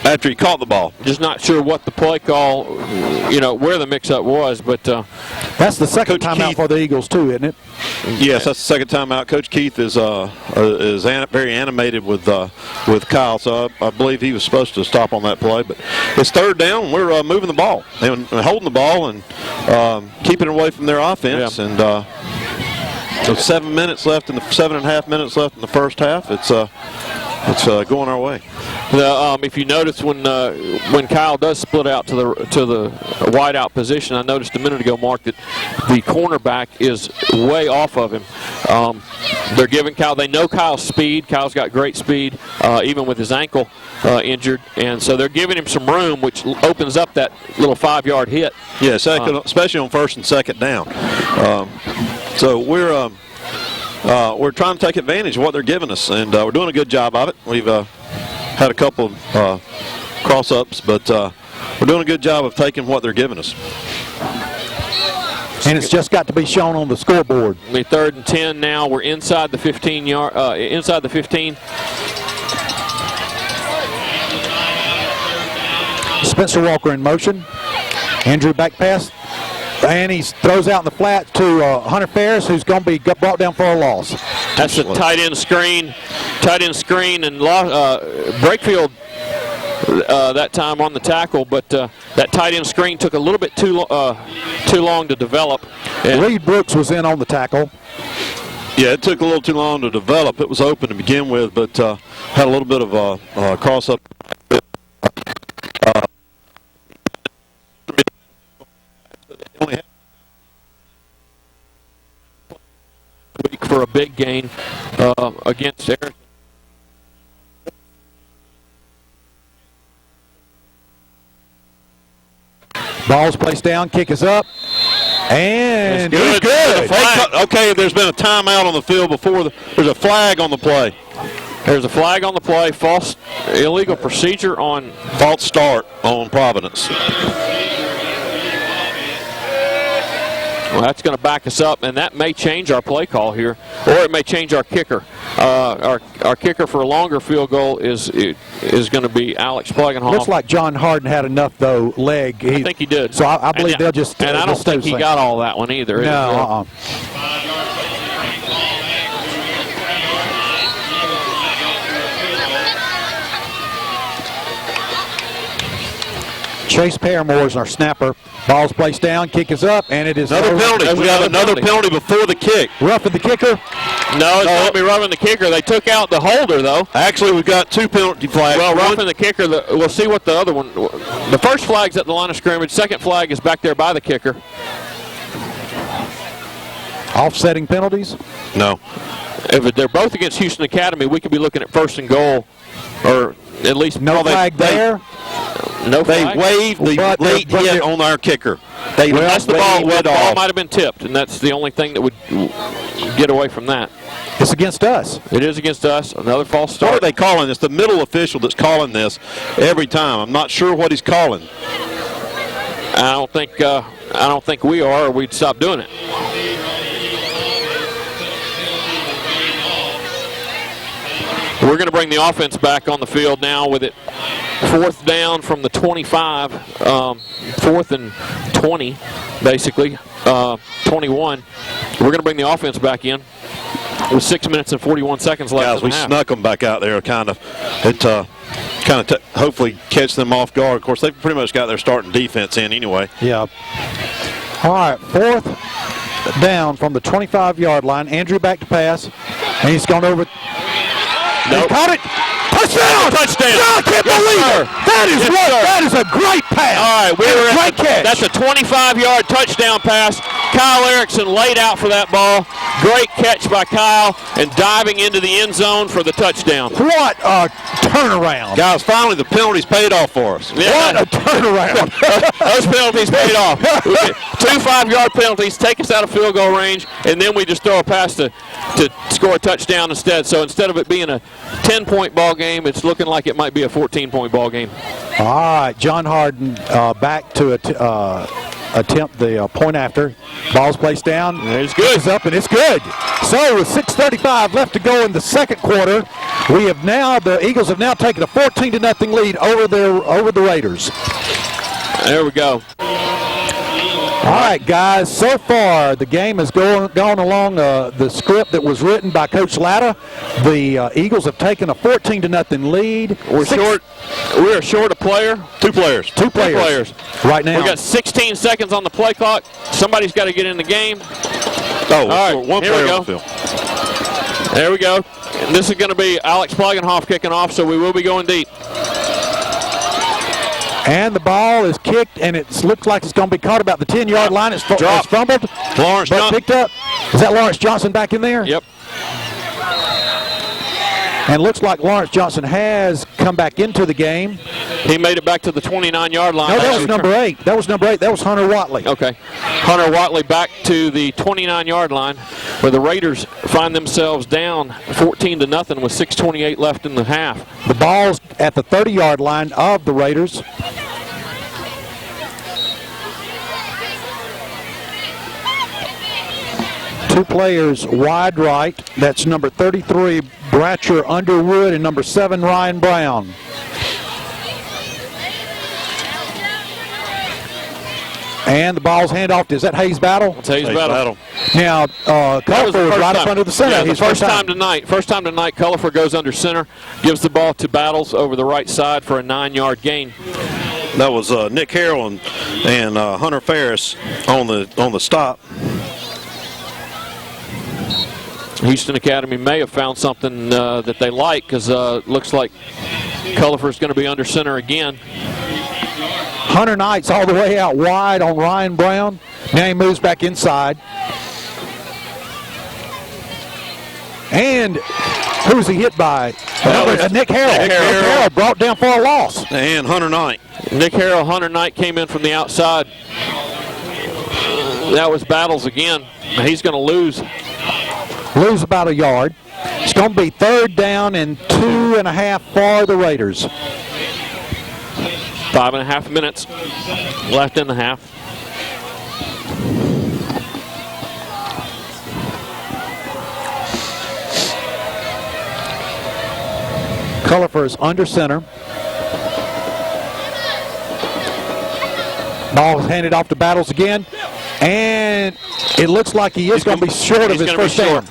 after he caught the ball. Just not sure what the play call, where the mix-up was, but that's the second Coach timeout Keith, for the Eagles too, isn't it? Yes, that's the second timeout. Coach Keith is very animated with Kyle, so I believe he was supposed to stop on that play. But it's third down. We're moving the ball and holding the ball and keeping it away from their offense. Yeah. And so 7 minutes left in the 7.5 minutes left in the first half. It's going our way. If you notice when Kyle does split out to the wide out position, I noticed a minute ago, Mark, that the cornerback is way off of him. They're giving Kyle. They know Kyle's speed. Kyle's got great speed, even with his ankle injured, and so they're giving him some room, which opens up that little 5-yard hit. Yeah, especially on first and second down. So we're trying to take advantage of what they're giving us, and we're doing a good job of it. We've had a couple of cross-ups, but we're doing a good job of taking what they're giving us. And it's just got to be shown on the scoreboard. It'll be 3rd and 10 now. We're inside the 15-yard, inside the 15. Spencer Walker in motion. Andrew back pass. And he throws out in the flat to Hunter Ferris, who's going to be brought down for a loss. That's a tight end screen, and Brakefield that time on the tackle, but that tight end screen took a little bit too long to develop. Reed Brooks was in on the tackle. Yeah, it took a little too long to develop. It was open to begin with, but had a little bit of a cross-up. For a big gain against Eric. Ball's placed down, kick is up, and it's good. Okay, there's been a timeout on the field before. There's a flag on the play. There's a flag on the play. False illegal procedure on false start on Providence. Well, that's going to back us up, and that may change our play call here, or it may change our kicker. Our kicker for a longer field goal is going to be Alex Plagenhoff. Looks like John Harden had enough, though, leg. I think he did. So I believe they'll just and I don't think he got all that one either. No, Chase Paramore's our snapper. Ball's placed down, kick is up, and it is another penalty. We have another penalty before the kick. Roughing the kicker? No, it's going to be roughing the kicker. They took out the holder, though. Actually, we've got 2 penalty flags. Well, roughing the kicker, we'll see what the other one. The first flag's at the line of scrimmage. Second flag is back there by the kicker. Offsetting penalties? No. If they're both against Houston Academy, we could be looking at 1st and goal, or at least no flag there. No they flag. waved the late hit on our kicker. That's the ball. The ball might have been tipped, and that's the only thing that would get away from that. It's against us. It is against us. Another false start. What are they calling? It's the middle official that's calling this every time. I'm not sure what he's calling. I don't think we are, or we'd stop doing it. We're going to bring the offense back on the field now with it 4th down from the 25, 4th and 20, basically, 21. We're going to bring the offense back in with 6 minutes and 41 seconds left. Guys, we snuck them back out there, hopefully catch them off guard. Of course, they've pretty much got their starting defense in anyway. Yeah. All right, 4th down from the 25-yard line. Andrew back to pass, and he's gone over. Nope. Caught it. Touchdown! Touchdown! I can't believe it. That is a great pass. All right, great catch. That's a 25-yard touchdown pass. Kyle Erickson laid out for that ball. Great catch by Kyle, and diving into the end zone for the touchdown. What a turnaround. Guys, finally the penalties paid off for us. Yeah. What a turnaround. Those penalties paid off. 2 5-yard penalties take us out of field goal range, and then we just throw a pass to score a touchdown instead. So instead of it being a 10-point ball game, it's looking like it might be a 14-point ball game. All right, John Harden back to attempt the point after. Ball's placed down. It's good. It's up, and it's good. So with 6:35 left to go in the second quarter, The Eagles have now taken a 14-0 lead over the Raiders. There we go. All right, guys, so far the game has gone along the script that was written by Coach Latta. The Eagles have taken a 14-0 lead. We are short a player. Two players. Two players right now. We got 16 seconds on the play clock. Somebody's got to get in the game. Oh, all right, one here player we go. on the field. There we go. And this is going to be Alex Plagenhoff kicking off, so we will be going deep. And the ball is kicked, and it looks like it's going to be caught about the 10-yard line. It's fumbled. Lawrence Johnson picked up. Is that Lawrence Johnson back in there? Yep. And looks like Lawrence Johnson has come back into the game. He made it back to the 29-yard line. No, that was number 8. That was number 8. That was Hunter Watley. Okay. Hunter Watley back to the 29-yard line, where the Raiders find themselves down 14-0 with 6:28 left in the half. The ball's at the 30-yard line of the Raiders. Two players wide right. That's number 33, Bratcher Underwood, and number 7, Ryan Brown. And the ball's handoff. Is that Hayes Battle? It's Hayes Battle. Now, Culliford was right up under the center. Yeah, the first time tonight, Culliford goes under center, gives the ball to Battles over the right side for a 9-yard gain. That was Nick Harrell and Hunter Ferris on the stop. Houston Academy may have found something that they like, because looks like Culliford's going to be under center again. Hunter Knight's all the way out wide on Ryan Brown. Now he moves back inside. And who's he hit by? Nick Harrell. Nick Harrell brought down for a loss. And Hunter Knight. Hunter Knight came in from the outside. That was Battles again. He's going to lose about a yard. It's going to be 3rd down and 2.5 for the Raiders. 5.5 minutes left in the half. Culliford is under center. Ball handed off to Battles again. And it looks like he is going to be short of his first down.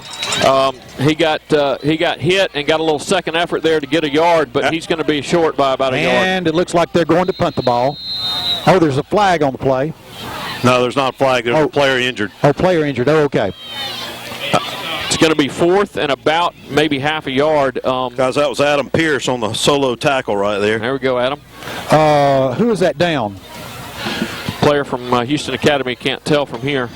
He got hit and got a little second effort there to get a yard, but he's going to be short by about a yard. And it looks like they're going to punt the ball. Oh, there's a flag on the play. No, there's not a flag. There's a player injured. Oh, player injured. Oh, okay. It's going to be 4th and about maybe half a yard. Guys, that was Adam Pierce on the solo tackle right there. There we go, Adam. Who is that down? Player from Houston Academy, can't tell from here.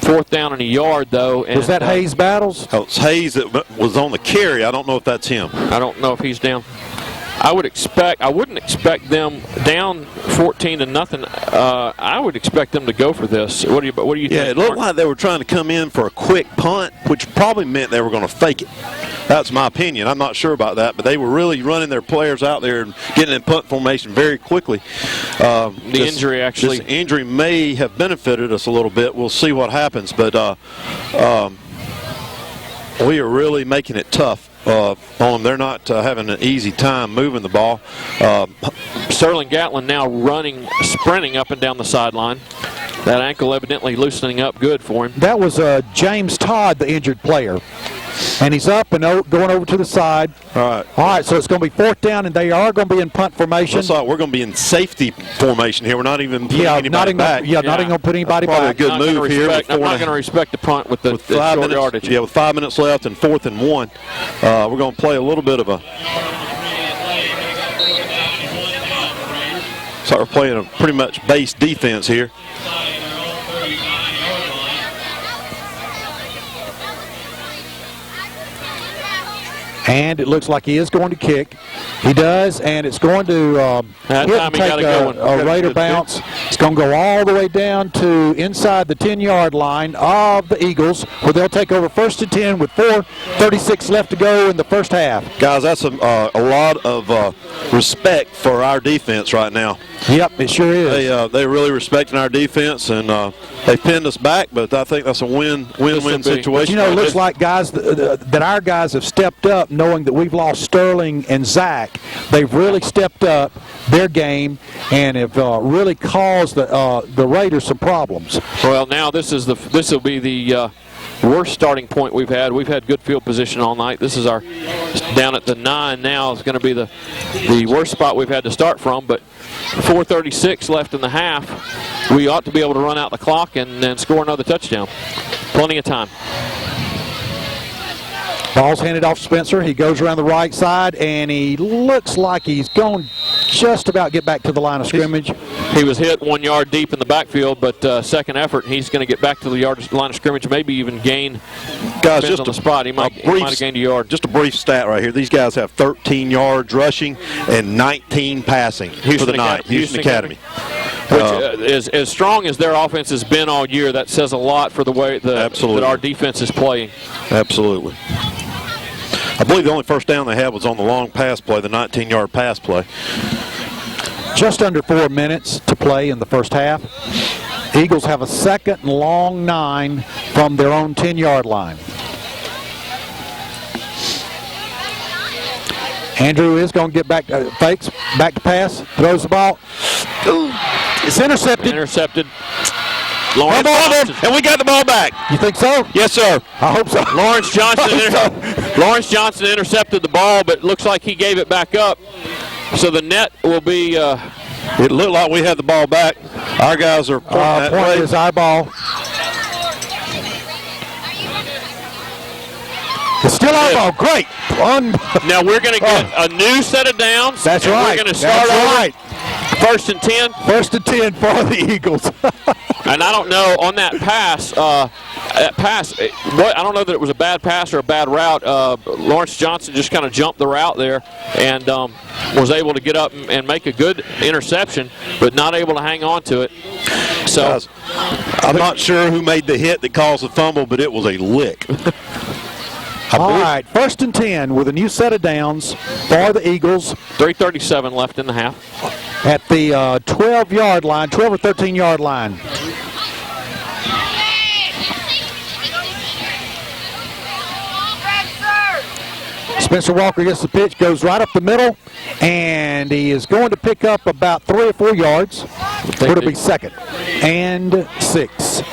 4th down and a yard, though. And, was that Hayes Battles? Oh, it's Hayes that was on the carry. I don't know if that's him. I don't know if he's down. I wouldn't expect them down 14-0. I would expect them to go for this. What do you think? Yeah, it looked like they were trying to come in for a quick punt, which probably meant they were going to fake it. That's my opinion. I'm not sure about that, but they were really running their players out there and getting in punt formation very quickly. This injury may have benefited us a little bit. We'll see what happens, but we are really making it tough on them. They're not having an easy time moving the ball. Sterling Gatlin now sprinting up and down the sideline. That ankle evidently loosening up good for him. That was James Todd, the injured player. And he's up and going over to the side. All right, so it's going to be 4th down, and they are going to be in punt formation. Looks like we're going to be in safety formation here. We're not even putting anybody back. Not even going to put anybody probably back. Probably a good move here. I'm not going to respect the punt with the short yardage. Yeah, with 5 minutes left and 4th and 1. We're going to play a little bit of a... So we're playing a pretty much base defense here. And it looks like he is going to kick. He does, and it's going to hit and take a Raider bounce. It's going to go all the way down to inside the 10-yard line of the Eagles, where they'll take over 1st and 10 with 4:36 left to go in the first half. Guys, that's a lot of respect for our defense right now. Yep, it sure is. They're really respecting our defense, and they pinned us back, but I think that's a win-win situation. It looks like guys that our guys have stepped up, knowing that we've lost Sterling and Zach. They've really stepped up their game and have really caused the Raiders some problems. Well, now this will be the worst starting point we've had. We've had good field position all night. This is our down at the 9 now is going to be the worst spot we've had to start from, but 4:36 left in the half. We ought to be able to run out the clock and then score another touchdown. Plenty of time. Ball's handed off to Spencer. He goes around the right side, and he looks like he's going just about get back to the line of scrimmage. He was hit 1 yard deep in the backfield, but second effort, he's going to get back to the line of scrimmage, maybe even gain. Guys, just on the spot, he might have gained a yard. Just a brief stat right here. These guys have 13 yards rushing and 19 passing for the night. Houston Academy. Which is as strong as their offense has been all year. That says a lot for the way that our defense is playing. Absolutely. I believe the only first down they had was on the long pass play, the 19-yard pass play. Just under 4 minutes to play in the first half. Eagles have a 2nd and long 9 from their own 10-yard line. Andrew is going to get back, fakes, back to pass, throws the ball. It's intercepted. Intercepted. Lawrence Johnson. And we got the ball back. You think so? Yes, sir. I hope so. Lawrence Johnson intercepted the ball, but looks like he gave it back up. So the net will be. It looked like we had the ball back. Our guys are pointing his eyeball. It's still eyeball. Great. Now we're going to get a new set of downs. That's right. We're going to start over. 1st and 10. 1st and 10 for the Eagles. And I don't know on that pass. I don't know that it was a bad pass or a bad route. Lawrence Johnson just kind of jumped the route there and was able to get up and make a good interception, but not able to hang on to it. So guys, I'm not sure who made the hit that caused the fumble, but it was a lick. All right, 1st and 10 with a new set of downs for the Eagles. 3:37 left in the half. At the 12-yard line, 12 or 13-yard line. Spencer Walker gets the pitch, goes right up the middle, and he is going to pick up about 3 or 4 yards. It'll be 2nd and 6.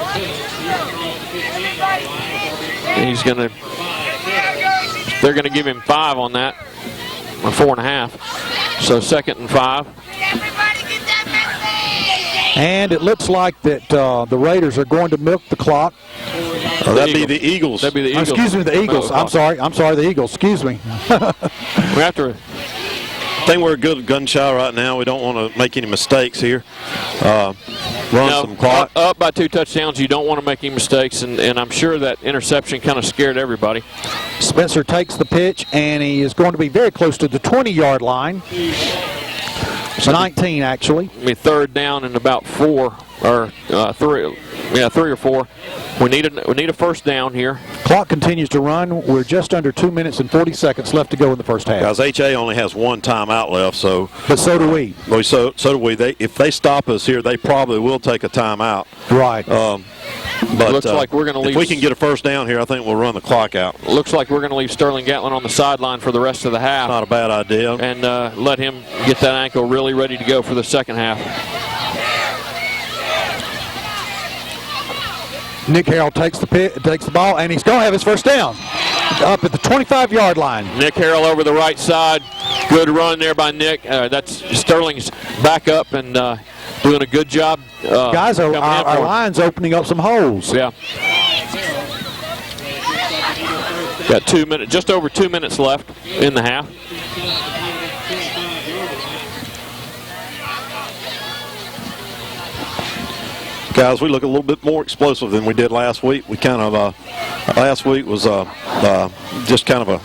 They're going to give him 5 on that, or 4.5. So 2nd and 5. And it looks like that the Raiders are going to milk the clock. That'd be the Eagles. That'd be the Eagles. Excuse me, the Eagles. I'm sorry, the Eagles. Excuse me. We have to. I think we're a good gun shy right now. We don't want to make any mistakes here. Run some clock. Up by 2 touchdowns, you don't want to make any mistakes, and I'm sure that interception kind of scared everybody. Spencer takes the pitch, and he is going to be very close to the 20-yard line. 19, actually. 3rd down and about 4 or 3. Yeah, 3 or 4. We need a first down here. Clock continues to run. We're just under 2 minutes and 40 seconds left to go in the first half. Guys, HA only has 1 timeout left, so. But so do we. Well, so do we. If they stop us here, they probably will take a timeout. Right. But looks like we're going to leave. If we can get a first down here, I think we'll run the clock out. Looks like we're going to leave Sterling Gatlin on the sideline for the rest of the half. Not a bad idea. And let him get that ankle really ready to go for the second half. Nick Harrell takes the ball, and he's going to have his first down up at the 25-yard line. Nick Harrell over the right side. Good run there by Nick. That's Sterling's back up and doing a good job. Guys, our line's opening up some holes. Yeah. Got 2 minutes, just over 2 minutes left in the half. Guys, we look a little bit more explosive than we did last week. We kind of last week was just kind of a.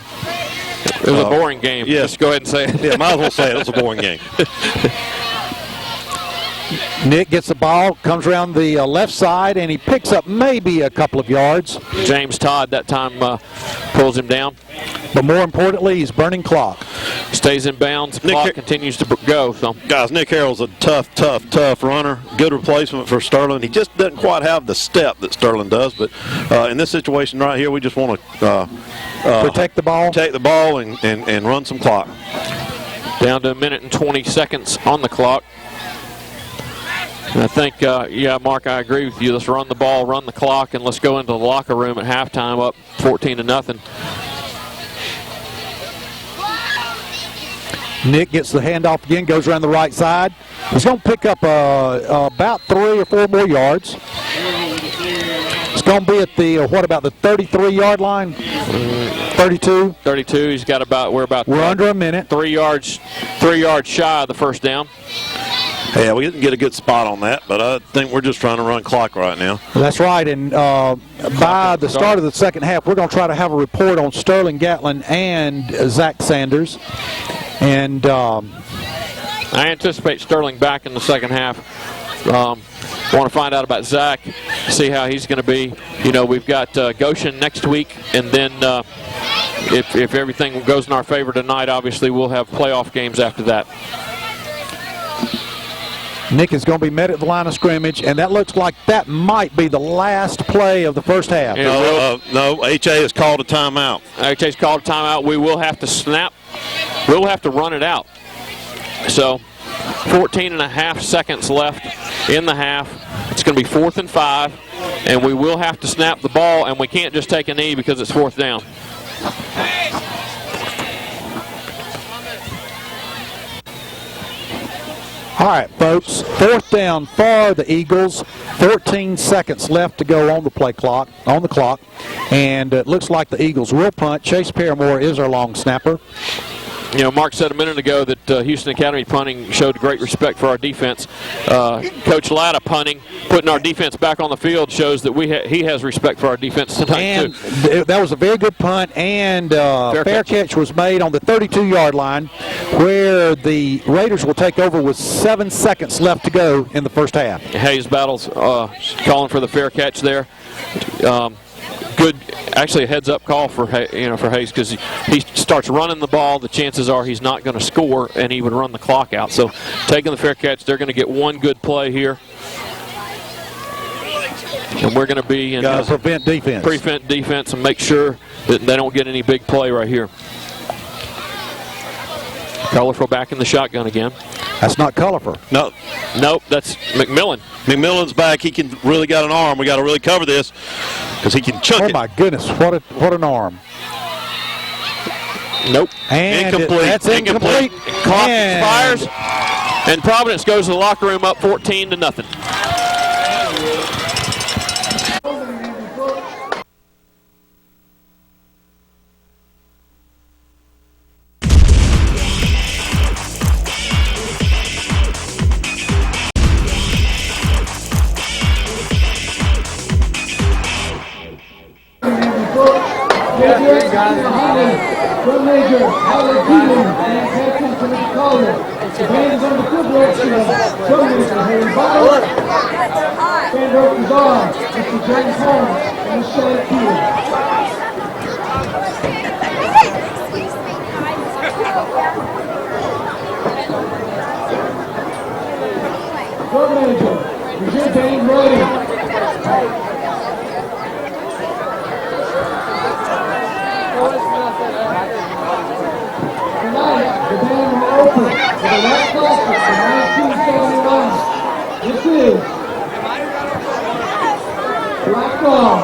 It was a boring game. Yeah. Just go ahead and say it. Yeah, might as well say it. It was a boring game. Nick gets the ball, comes around the left side, and he picks up maybe a couple of yards. James Todd that time pulls him down. But more importantly, he's burning clock. Stays in bounds. Clock continues to go. So, guys, Nick Harrell's a tough runner. Good replacement for Sterling. He just doesn't quite have the step that Sterling does. But in this situation right here, we just want to protect the ball. Take the ball and run some clock. Down to 1 minute and 20 seconds on the clock. And I think, yeah, Mark, I agree with you. Let's run the ball, run the clock, and let's go into the locker room at halftime up 14-0. Nick gets the handoff again, goes around the right side. He's going to pick up about 3 or 4 more yards. It's going to be at the, what about the 33-yard line? 32. 32. He's got about, we're under a minute. 3 yards shy of the first down. Yeah, we didn't get a good spot on that, but I think we're just trying to run clock right now. That's right, and by the start of the second half, we're going to try to have a report on Sterling Gatlin and Zach Sanders. And I anticipate Sterling back in the second half. Want to find out about Zach, see how he's going to be. You know, we've got Goshen next week, and then if everything goes in our favor tonight, obviously we'll have playoff games after that. Nick is going to be met at the line of scrimmage, and that looks like that might be the last play of the first half. No, HA has called a timeout. HA's called a timeout. We will have to snap. We'll have to run it out. So 14.5 seconds left in the half. It's going to be 4th and 5, and we will have to snap the ball, and we can't just take a knee because it's 4th down. All right, folks, 4th down for the Eagles. 14 seconds left to go on the clock, and it looks like the Eagles will punt. Chase Paramore is our long snapper. You know, Mark said a minute ago that Houston Academy punting showed great respect for our defense. Coach Latta punting, putting our defense back on the field, shows that he has respect for our defense tonight, and too. That was a very good punt, and fair catch was made on the 32-yard line, where the Raiders will take over with 7 seconds left to go in the first half. Hayes Battles calling for the fair catch there. Good, actually a heads-up call for Hayes, because he starts running the ball. The chances are he's not going to score, and he would run the clock out. So taking the fair catch, they're going to get one good play here, and we're going to be in prevent defense and make sure that they don't get any big play right here. Colorful back in the shotgun again. That's not Colorful. No. Nope, that's McMillan. McMillan's back. He can really got an arm. We got to really cover this because he can chunk it. Oh, my goodness. What an arm. Nope. And incomplete. That's incomplete. Clock expires. And Providence goes to the locker room up 14-0. From Major Howard Keelan and Captain Timothy Collier. The band is under the good direction of Drum Major Harry Bottle, Band Oakland Mr. James Holmes, and Michelle Keelan. Drum Major, is your band ready? Tonight, the band will open with a rock classic from 1971. This is Black Dog.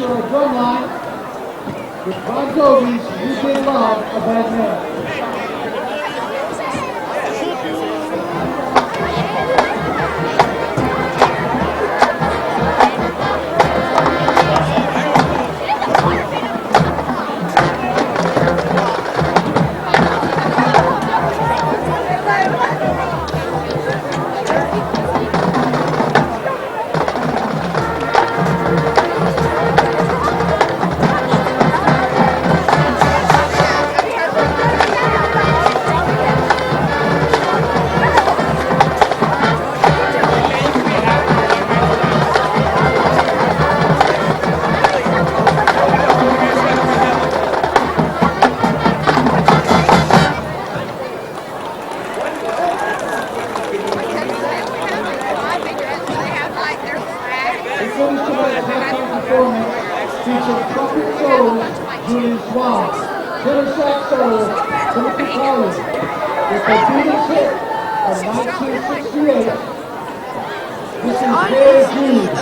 for our drum line with Bon Jovi's "You Give Love a Bad Name." With the Providence hit of 1968, this is Very Jude.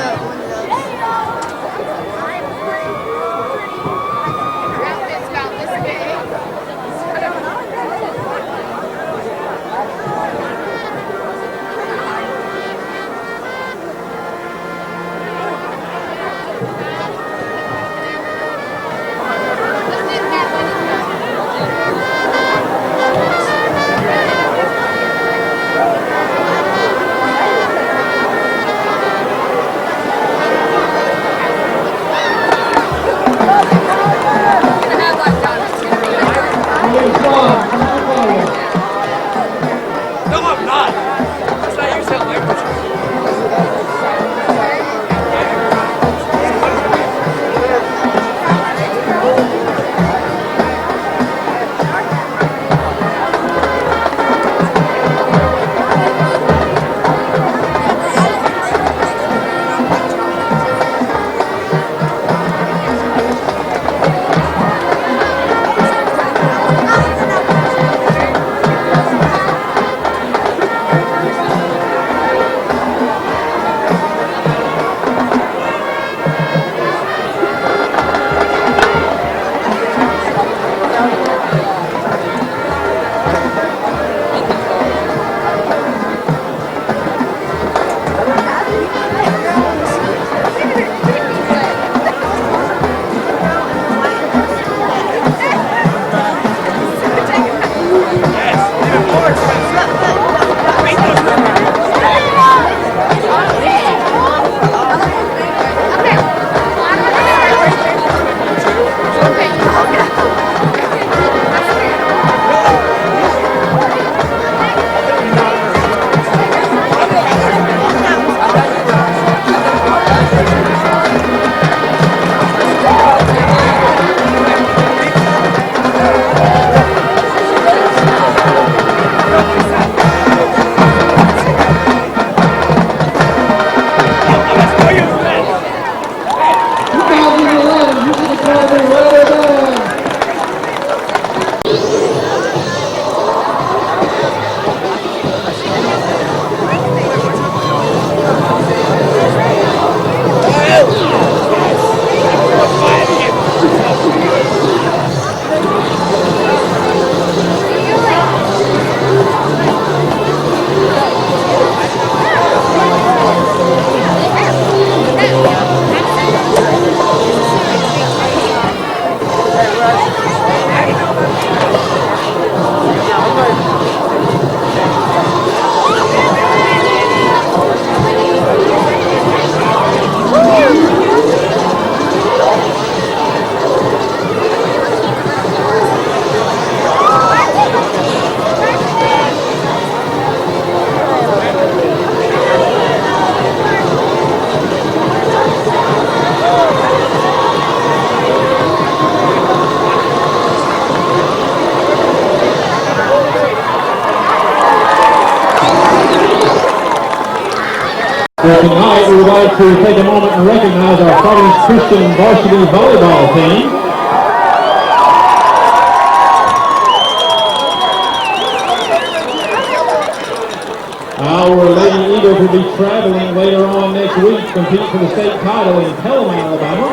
Well, tonight we would like to take a moment and recognize our Providence Christian varsity volleyball team. Our Lady Eagles will be traveling later on next week to compete for the state title in Pelham, Alabama.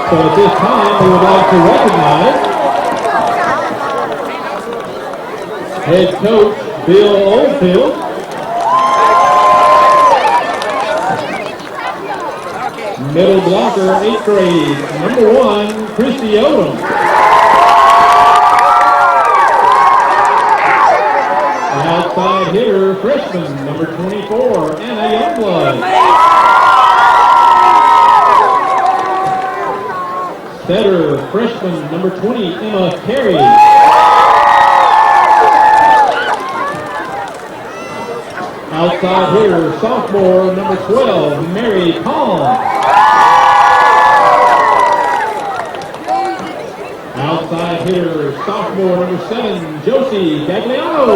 So at this time, we would like to recognize head coach Bill Oldfield, middle blocker, 8th grade, number 1, Christy Odom. Outside hitter, freshman, number 24, Anna Youngblood. Setter, freshman, number 20, Emma Carey. Outside hitter, sophomore, number 12, Mary Palm. Outside hitter, sophomore, number 7, Josie Gagliano.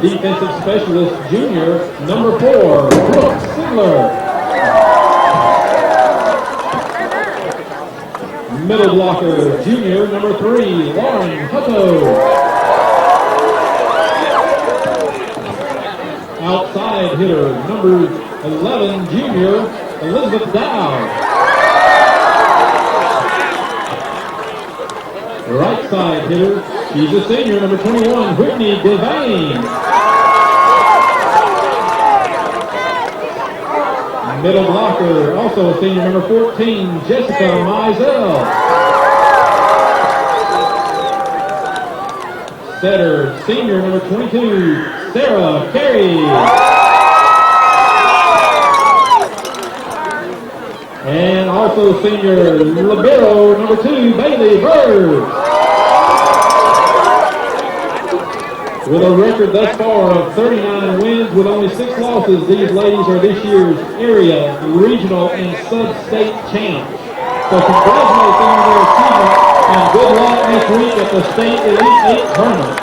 Defensive specialist, junior, number 4, Brooke Sigler. Middle blocker, junior, number 3, Lauren Hutto. Outside hitter, number 11, junior, Elizabeth Dow. Right side hitter, she's a senior, number 21, Whitney Devane. Middle blocker, also a senior, number 14, Jessica Mizell. Setter, senior, number 22, Sarah Carey. And also senior libero, number 2, Bailey Bird. With a record thus far of 39 wins with only 6 losses, these ladies are this year's area, regional, and sub-state champs. So congratulate them on their achievement, and good luck next week at the State Elite 8 tournament.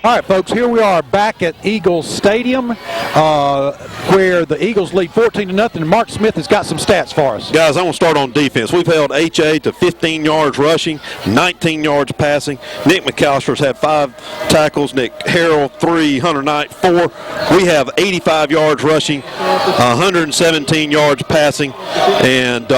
All right, folks, here we are back at Eagles Stadium, where the Eagles lead 14-0, and Mark Smith has got some stats for us. Guys, I want to start on defense. We've held HA to 15 yards rushing, 19 yards passing. Nick McAllister's had 5 tackles. Nick Harrell, 3. Hunter Knight, 4. We have 85 yards rushing, 117 yards passing, and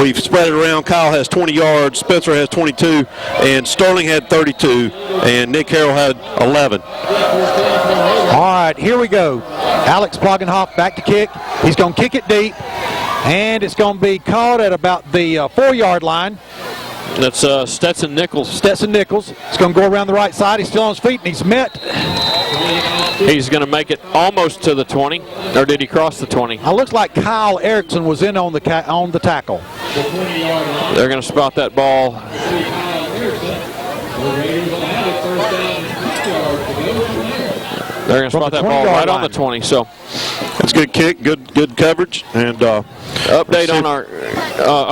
we've spread it around. Kyle has 20 yards, Spencer has 22, and Sterling had 32, and Nick Harrell had 11. All right, here we go. Alex Plagenhoff back to kick. He's going to kick it deep, and it's going to be caught at about the 4-yard line. That's Stetson Nichols. Stetson Nichols. He's going to go around the right side. He's still on his feet, and he's met. He's going to make it almost to the 20, or did he cross the 20? It looks like Kyle Erickson was in on the tackle. They're going to spot that ball. They're going to spot that ball right on the 20. So that's a good kick, good coverage, and update on our.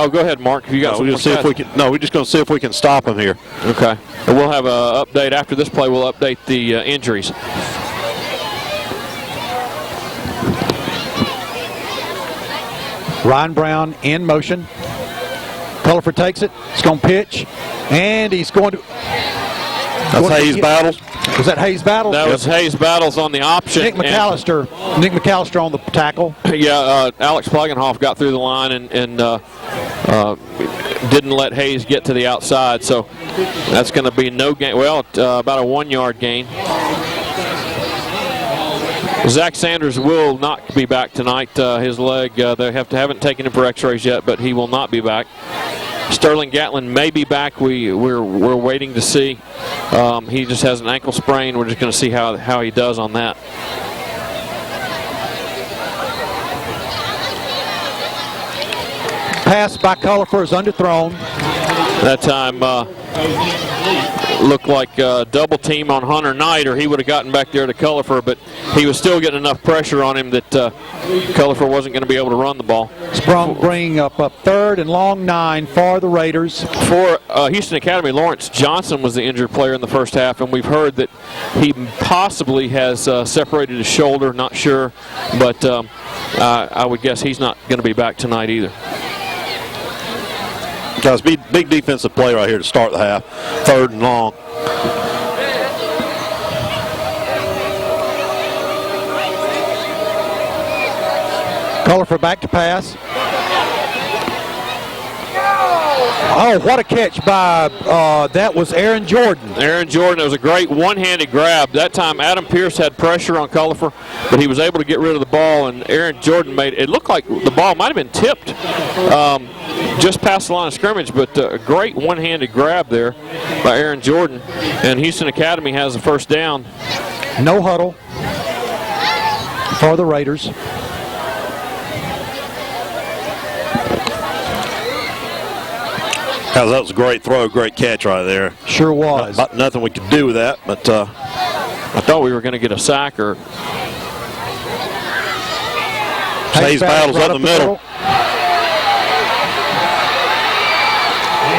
Go ahead, Mark. If you got we'll just see if we can. No, we're just going to see if we can stop him here. Okay. And we'll have an update after this play. We'll update the injuries. Ryan Brown in motion. Culliford takes it. He's going to pitch, and he's going to. That's Hayes Battles. Was that Hayes Battles? That was Hayes Battles on the option. Nick McAllister on the tackle. Yeah, Alex Plagenhoff got through the line and didn't let Hayes get to the outside. So that's going to be no gain. Well, about a 1-yard gain. Zach Sanders will not be back tonight. His leg, they haven't taken him for x-rays yet, but he will not be back. Sterling Gatlin may be back. We're waiting to see. He just has an ankle sprain. We're just going to see how he does on that. Pass by Culliford is underthrown. That time looked like a double team on Hunter Knight, or he would have gotten back there to Culliford, but he was still getting enough pressure on him that Culliford wasn't going to be able to run the ball. Sprung bring up 3rd and long 9 for the Raiders. For Houston Academy, Lawrence Johnson was the injured player in the first half, and we've heard that he possibly has separated his shoulder, not sure, but I would guess he's not going to be back tonight either. Guys, big defensive play right here to start the half. 3rd and long. Collifer back to pass. Oh, what a catch by, that was Aaron Jordan. Aaron Jordan, it was a great one-handed grab. That time Adam Pierce had pressure on Cullifer, but he was able to get rid of the ball, and Aaron Jordan it looked like the ball might have been tipped just past the line of scrimmage, but a great one-handed grab there by Aaron Jordan. And Houston Academy has the first down. No huddle for the Raiders. That was a great throw, great catch right there. Sure was. About nothing we could do with that, but I thought we were going to get a sack or. Hayes battles up the middle.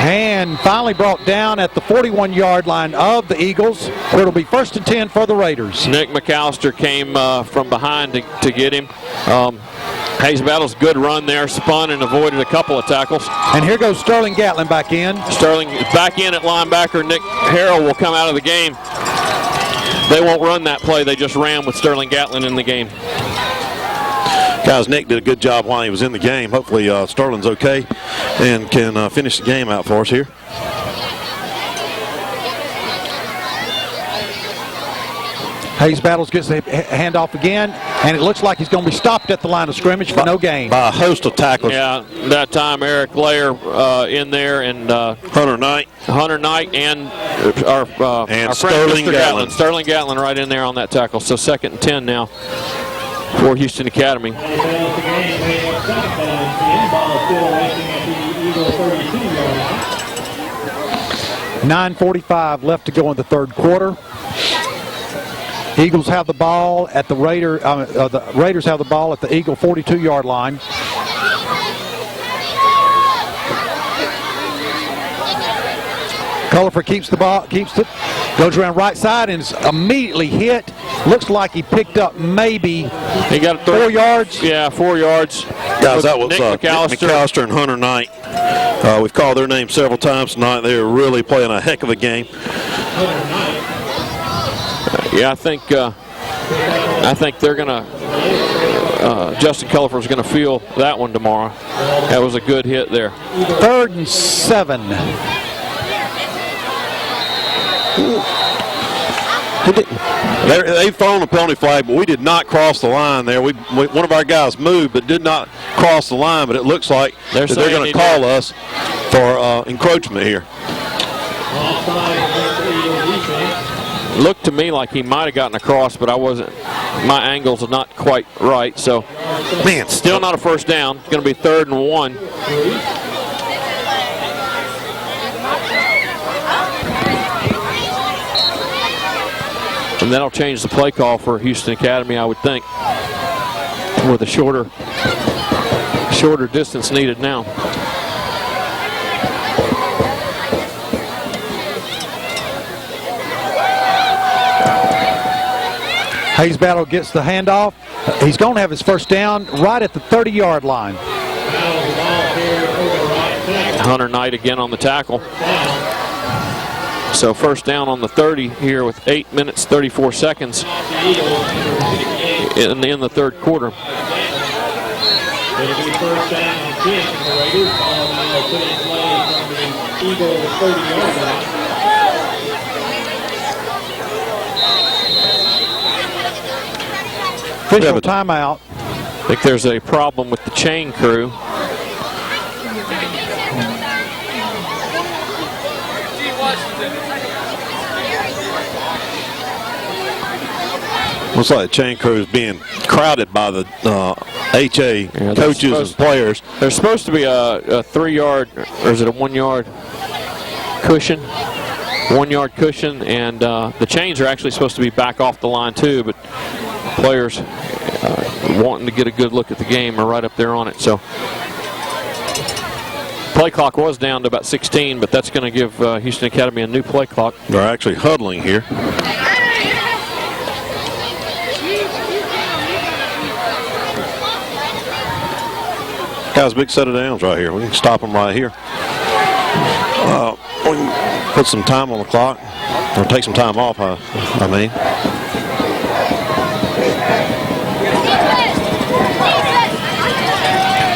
And finally brought down at the 41-yard line of the Eagles, where it'll be 1st and 10 for the Raiders. Nick McAllister came from behind to get him. Hayes battles, good run there, spun and avoided a couple of tackles. And here goes Sterling Gatlin back in. Sterling back in at linebacker. Nick Harrell will come out of the game. They won't run that play. They just ran with Sterling Gatlin in the game. Guys, Nick did a good job while he was in the game. Hopefully Sterling's okay and can finish the game out for us here. Hayes battles, gets the handoff again, and it looks like he's going to be stopped at the line of scrimmage for no gain. By a host of tacklers. Yeah, that time Eric Lair in there, and Hunter Knight, and our friend Sterling Mr. Gatlin. Sterling Gatlin right in there on that tackle. So 2nd and 10 now for Houston Academy. 9:45 left to go in the 3rd quarter. Eagles have the ball at the Raiders have the ball at the Eagle 42-yard line. Cullifer keeps the ball, goes around right side and is immediately hit. Looks like he picked up maybe he got 4 yards. Yeah, 4 yards. Guys, that was Nick McAllister and Hunter Knight. We've called their names several times tonight. They're really playing a heck of a game. Yeah, I think they're gonna. Justin Cullifer's gonna feel that one tomorrow. That was a good hit there. 3rd and 7. They've thrown a penalty flag, but we did not cross the line there. One of our guys moved, but did not cross the line. But it looks like they're going to call us for encroachment here. Looked to me like he might have gotten across, but I wasn't. My angles are not quite right. So, man, still not a first down. It's going to be 3rd and 1. And that'll change the play call for Houston Academy, I would think, with a shorter distance needed now. Hayes Battle gets the handoff. He's going to have his first down right at the 30-yard line. Hunter Knight again on the tackle. So first down on the 30 here with 8 minutes, 34 seconds in the 3rd quarter. It'll be first down and 10 for the Raiders. Ball now put in play from the Eagle 30-yard line. Official timeout. I think there's a problem with the chain crew. Looks like the chain crew is being crowded by the HA coaches and players. There's supposed to be a 3-yard, or is it a 1-yard cushion? 1-yard cushion, and the chains are actually supposed to be back off the line too, but players wanting to get a good look at the game are right up there on it. So play clock was down to about 16, but that's going to give Houston Academy a new play clock. They're actually huddling here. Guys, big set of downs right here. We can stop them right here. We can put some time on the clock, or take some time off, I mean.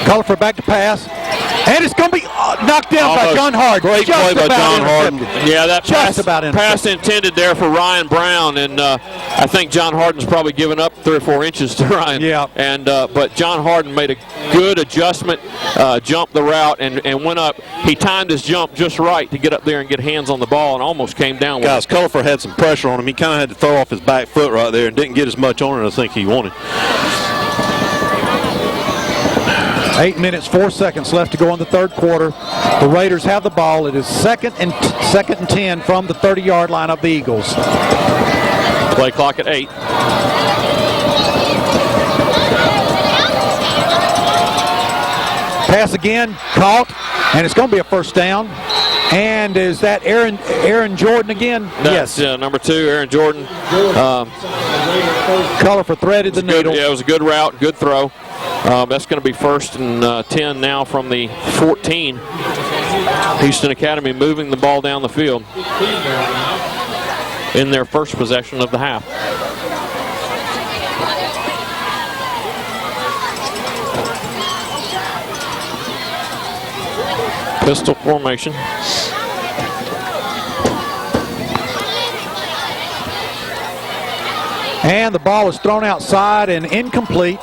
Collifer back to pass. And it's going to be knocked down by John Harden. Great play by John Harden. Yeah, that pass intended there for Ryan Brown, and I think John Harden's probably given up 3 or 4 inches to Ryan. Yeah. And but John Harden made a good adjustment, jumped the route, and went up. He timed his jump just right to get up there and get hands on the ball, and almost came down with Guys, Collifer had some pressure on him. He kind of had to throw off his back foot right there and didn't get as much on it as I think he wanted. 8 minutes, 4 seconds left to go in the third quarter. The Raiders have the ball. It is second and 10 from the 30-yard line of the Eagles. Play clock at 8. Pass again, caught, and it's going to be a first down. And is that Aaron Jordan again? That's, yes. Number 2, Aaron Jordan. Collifer threaded the needle. Yeah, it was a good route, good throw. That's going to be first and 10 now from the 14. Houston Academy moving the ball down the field in their first possession of the half. Pistol formation. And the ball is thrown outside and incomplete.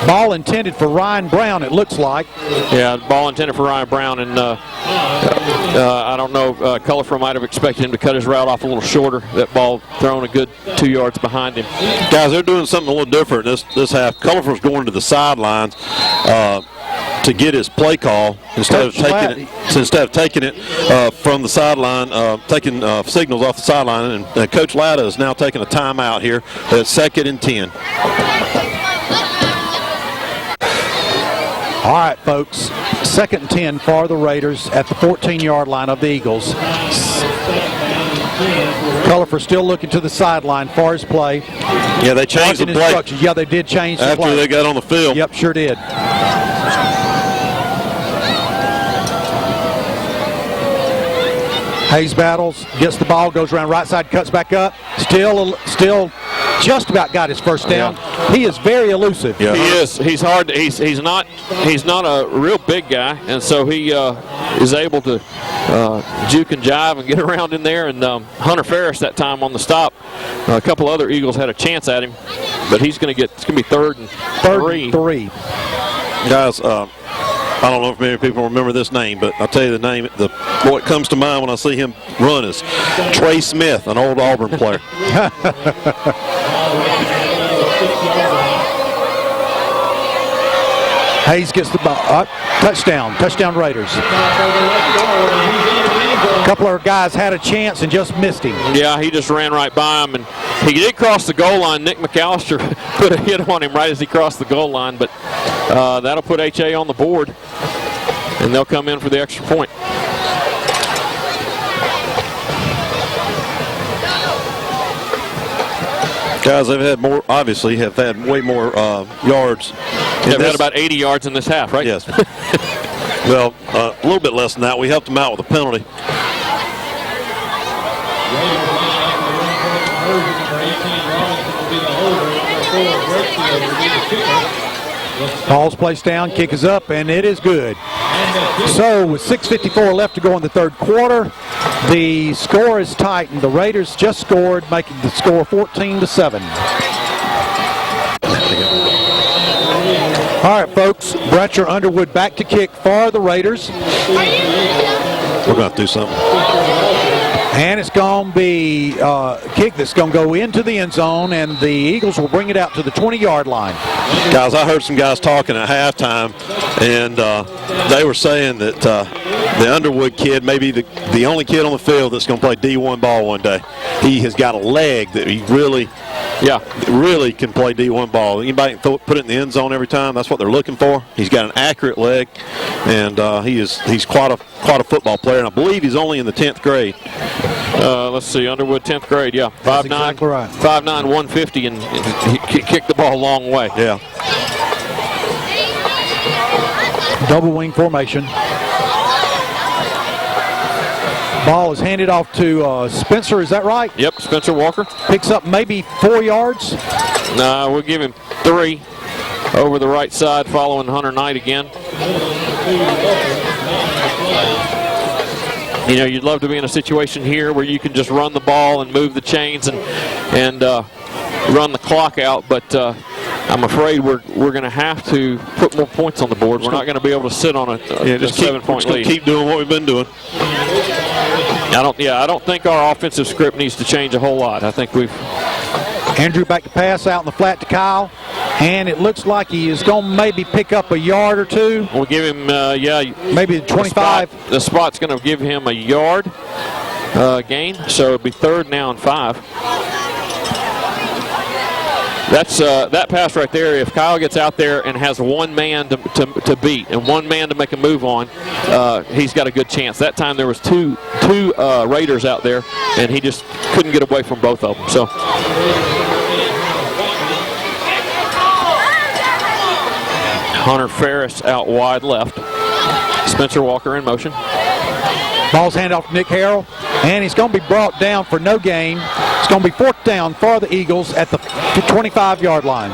Ball intended for Ryan Brown, it looks like. Yeah, ball intended for Ryan Brown, and I don't know, Collifer might have expected him to cut his route off a little shorter. That ball thrown a good 2 yards behind him. Guys, they're doing something a little different this half. Collifer's going to the sidelines to get his play call instead of taking it from the sideline, taking signals off the sideline. And Coach Latta is now taking a timeout here at 2nd and 10. All right, folks, 2nd and 10 for the Raiders at the 14-yard line of the Eagles. Collifer still looking to the sideline for his play. Yeah, they changed the play. Yeah, they did change the play. After they got on the field. Yep, sure did. Hayes battles, gets the ball, goes around right side, cuts back up. Still just about got his first down. Yeah. He is very elusive. Yeah. He is. He's hard. He's not a real big guy, and so he is able to juke and jive and get around in there. And Hunter Ferris that time on the stop. A couple other Eagles had a chance at him, but it's going to be third and three. Guys, I don't know if many people remember this name, but I'll tell you the name. What comes to mind when I see him run is Trey Smith, an old Auburn player. Hayes gets the ball. Touchdown Raiders. A couple of guys had a chance and just missed him. Yeah, he just ran right by him, and he did cross the goal line. Nick McAllister put a hit on him right as he crossed the goal line, but that'll put HA on the board, and they'll come in for the extra point. Guys, they've had more, obviously, have had way more yards. They've had about 80 yards in this half, right? Yes. Well, a little bit less than that. We helped them out with a penalty. Ball's placed down, kick is up, and it is good. So with 6:54 left to go in the third quarter, the score is tightened. The Raiders just scored, making the score 14-7. All right, folks, Bratcher Underwood back to kick for the Raiders. We're going to do something. And it's going to be a kick that's going to go into the end zone, and the Eagles will bring it out to the 20-yard line. Guys, I heard some guys talking at halftime, and they were saying that the Underwood kid may be the only kid on the field that's going to play D1 ball one day. He has got a leg that he really can play D1 ball. Anybody can put it in the end zone every time. That's what they're looking for. He's got an accurate leg, and he's quite a football player, and I believe he's only in the 10th grade. Let's see, Underwood, 10th grade, yeah. 5'9", exactly right. 5'9", 150, and he kicked the ball a long way. Yeah. Double wing formation. Ball is handed off to Spencer, is that right? Yep, Spencer Walker. Picks up maybe 4 yards. We'll give him 3 over the right side following Hunter Knight again. You know, you'd love to be in a situation here where you can just run the ball and move the chains and run the clock out, but I'm afraid we're going to have to put more points on the board. We're not going to be able to sit on a 7-point lead. Keep doing what we've been doing. I don't think our offensive script needs to change a whole lot. I think we've. Andrew back to pass out in the flat to Kyle, and it looks like he is going to maybe pick up a yard or 2. We'll give him, maybe 25. The spot's going to give him a yard gain, so it'll be 3rd now and 5. That's that pass right there. If Kyle gets out there and has one man to beat and one man to make a move on, he's got a good chance. That time there was two Raiders out there, and he just couldn't get away from both of them. So. Hunter Ferris out wide left. Spencer Walker in motion. Ball's handed off to Nick Harrell, and he's going to be brought down for no gain. It's going to be 4th down for the Eagles at the 25-yard line.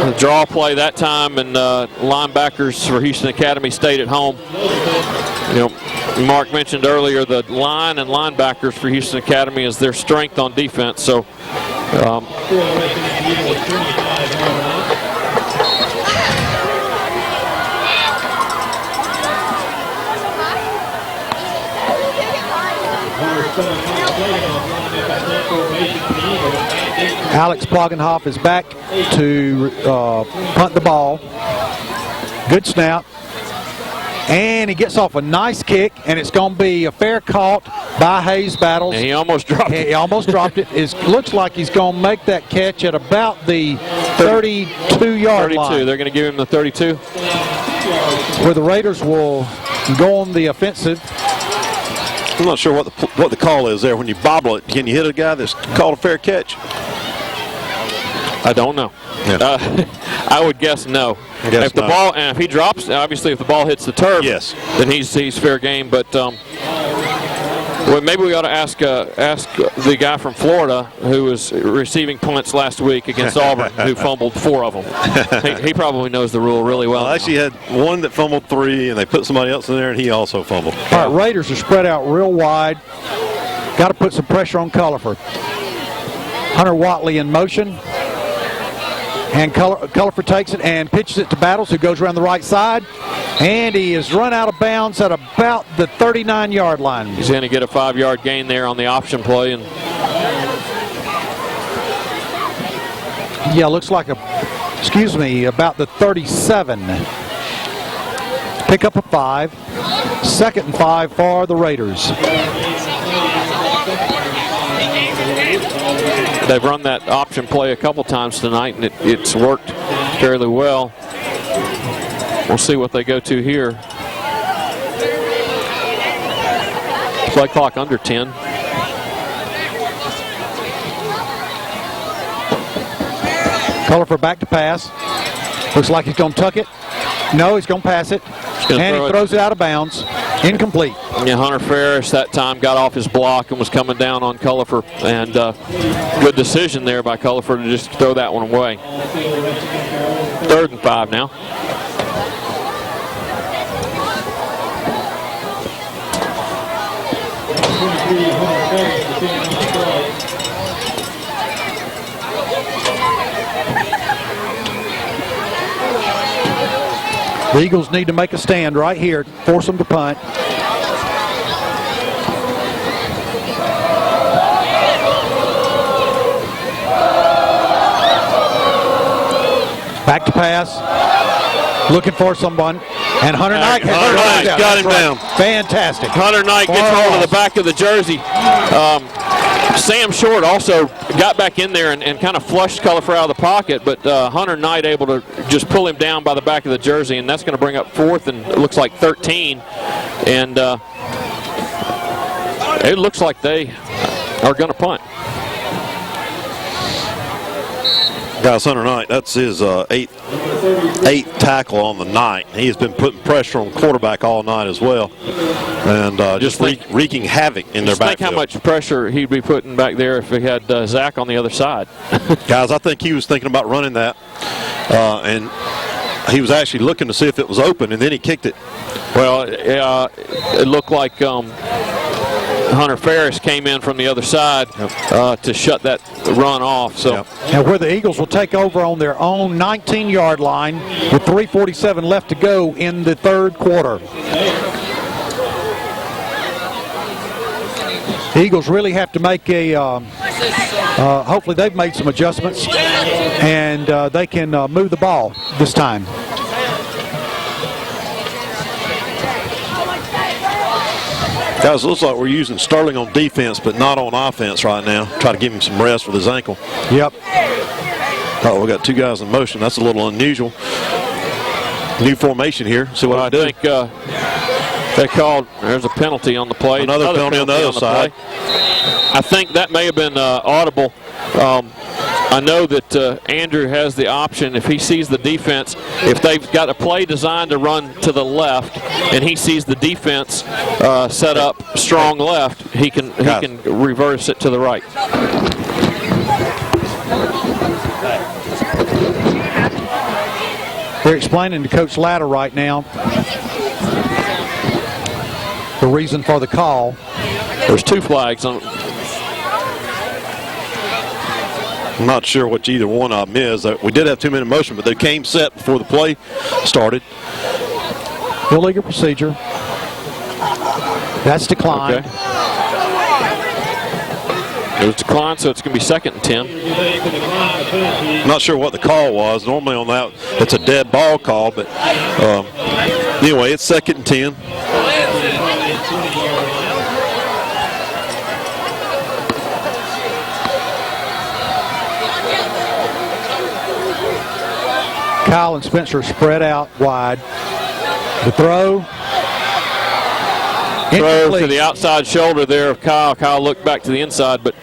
The draw play that time, and linebackers for Houston Academy stayed at home. You know, Mark mentioned earlier the line and linebackers for Houston Academy is their strength on defense. So. Alex Plogenhoff is back to punt the ball. Good snap. And he gets off a nice kick, and it's going to be a fair caught by Hayes Battles. And he almost dropped it. He almost dropped it. It looks like he's going to make that catch at about the 32-yard line. They're going to give him the 32. Where the Raiders will go on the offensive. I'm not sure what the call is there. When you bobble it, can you hit a guy that's called a fair catch? I don't know. Yeah. I would guess no. If the ball, and if he drops, obviously if the ball hits the turf, yes, then he's fair game. But well, maybe we ought to ask the guy from Florida who was receiving punts last week against Auburn, who fumbled 4 of them. He probably knows the rule really well. I actually had one that fumbled 3, and they put somebody else in there, and he also fumbled. All right, Raiders are spread out real wide. Got to put some pressure on Culliford. Hunter Watley in motion. And Culliford takes it and pitches it to Battles, who goes around the right side. And he is run out of bounds at about the 39-yard line. He's going to get a 5-yard gain there on the option play. And yeah, looks like about the 37. Pick up a 5. 2nd and 5 for the Raiders. They've run that option play a couple times tonight, and it's worked fairly well. We'll see what they go to here. Play clock under 10. Culliford back to pass. Looks like he's going to tuck it. No, he's going to pass it. And he throws it out of bounds. Incomplete. Yeah, Hunter Ferris that time got off his block and was coming down on Culliford. And good decision there by Culliford to just throw that one away. 3rd and 5 now. The Eagles need to make a stand right here, force them to punt. Back to pass. Looking for someone. And Hunter Knight has got him down. Fantastic. Hunter Knight gets hold of the back of the jersey. Sam Short also got back in there and kind of flushed Culliford out of the pocket, but Hunter Knight able to just pull him down by the back of the jersey, and that's going to bring up 4th and it looks like 13. And it looks like they are going to punt. Guys, Hunter Knight, that's his 8th 8th tackle on the night. He has been putting pressure on the quarterback all night as well, and just wreaking havoc in their backfield. Think how much pressure he'd be putting back there if he had Zach on the other side. Guys, I think he was thinking about running that, and he was actually looking to see if it was open, and then he kicked it. Well, it looked like Hunter Ferris came in from the other side to shut that run off. So, Now where the Eagles will take over on their own 19-yard line with 3:47 left to go in the third quarter. The Eagles really have to make a, hopefully they've made some adjustments, and they can move the ball this time. Guys, it looks like we're using Sterling on defense, but not on offense right now. Try to give him some rest with his ankle. Yep. Oh, we got two guys in motion. That's a little unusual. New formation here. See what I do. think they called, there's a penalty on the play. Another penalty on the other side. I think that may have been audible. I know that Andrew has the option, if he sees the defense, if they've got a play designed to run to the left and he sees the defense set up strong left, he can reverse it to the right. They're explaining to Coach Latta right now the reason for the call. There's two flags on. I'm not sure what either one of them is. We did have 2-minute motion, but they came set before the play started. Illegal procedure. That's declined. Okay. It was declined, so it's going to be 2nd and 10. I'm not sure what the call was. Normally on that, it's a dead ball call, but anyway, it's 2nd and 10. Kyle and Spencer spread out wide. The throw. Throw to the outside shoulder there of Kyle. Kyle looked back to the inside, but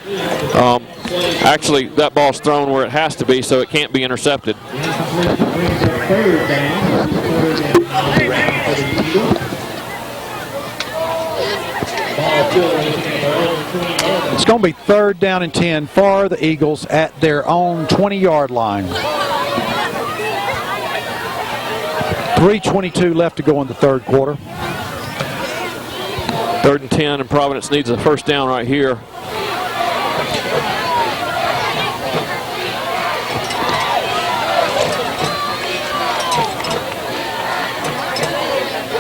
actually that ball's thrown where it has to be, so it can't be intercepted. It's going to be 3rd down and 10 for the Eagles at their own 20-yard line. 3:22 left to go in the third quarter. 3rd and 10, and Providence needs a first down right here.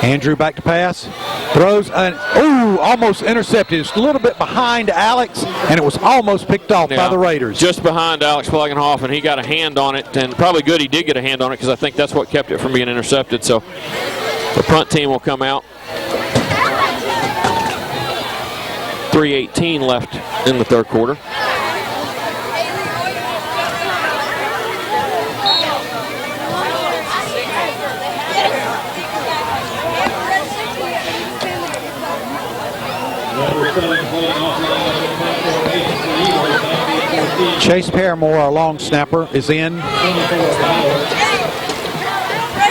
Andrew back to pass. Throws, almost intercepted. It's a little bit behind Alex, and it was almost picked off by the Raiders. Just behind Alex Flagenhoff, and he got a hand on it, and probably good he did get a hand on it, because I think that's what kept it from being intercepted. So the punt team will come out. 3:18 left in the third quarter. Chase Paramore, our long snapper, is in.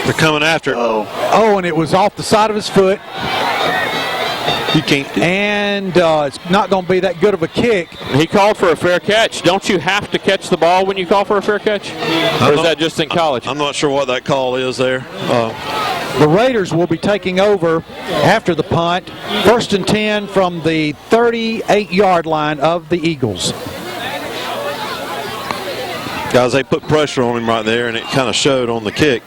They're coming after it. Oh, and it was off the side of his foot. You can't. And it's not going to be that good of a kick. He called for a fair catch. Don't you have to catch the ball when you call for a fair catch? Or is that just in college? I'm not sure what that call is there. The Raiders will be taking over after the punt. 1st and 10 from the 38-yard line of the Eagles. Guys, they put pressure on him right there, and it kind of showed on the kick.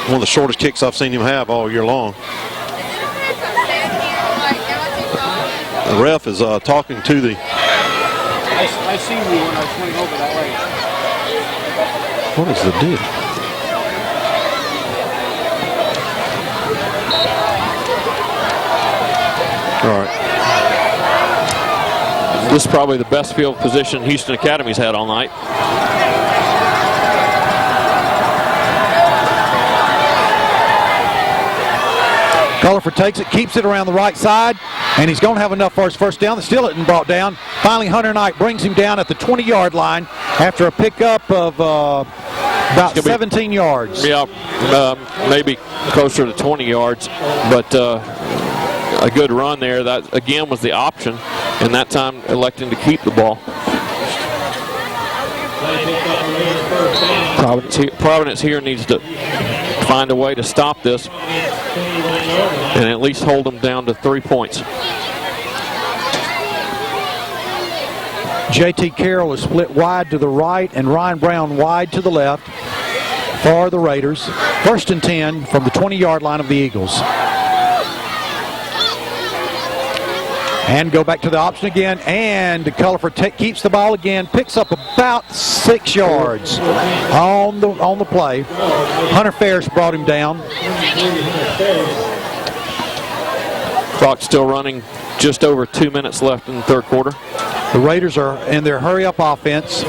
One of the shortest kicks I've seen him have all year long. The ref is talking to the... I seen you when I was swinging over that way. What is the deal? All right. This is probably the best field position Houston Academy's had all night. Cullerford takes it, keeps it around the right side, and he's going to have enough for his first down. The still isn't brought down. Finally, Hunter Knight brings him down at the 20-yard line After a pickup of about 17 yards. Yeah, maybe closer to 20 yards, but a good run there. That, again, was the option, and that time electing to keep the ball. Providence here needs to find a way to stop this and at least hold them down to 3 points. J.T. Carroll is split wide to the right and Ryan Brown wide to the left for the Raiders. 1st and 10 from the 20-yard line of the Eagles. And go back to the option again, and Culliford keeps the ball again, picks up about 6 yards on the play. Hunter Ferris brought him down. Clock still running, just over 2 minutes left in the third quarter. The Raiders are in their hurry-up offense.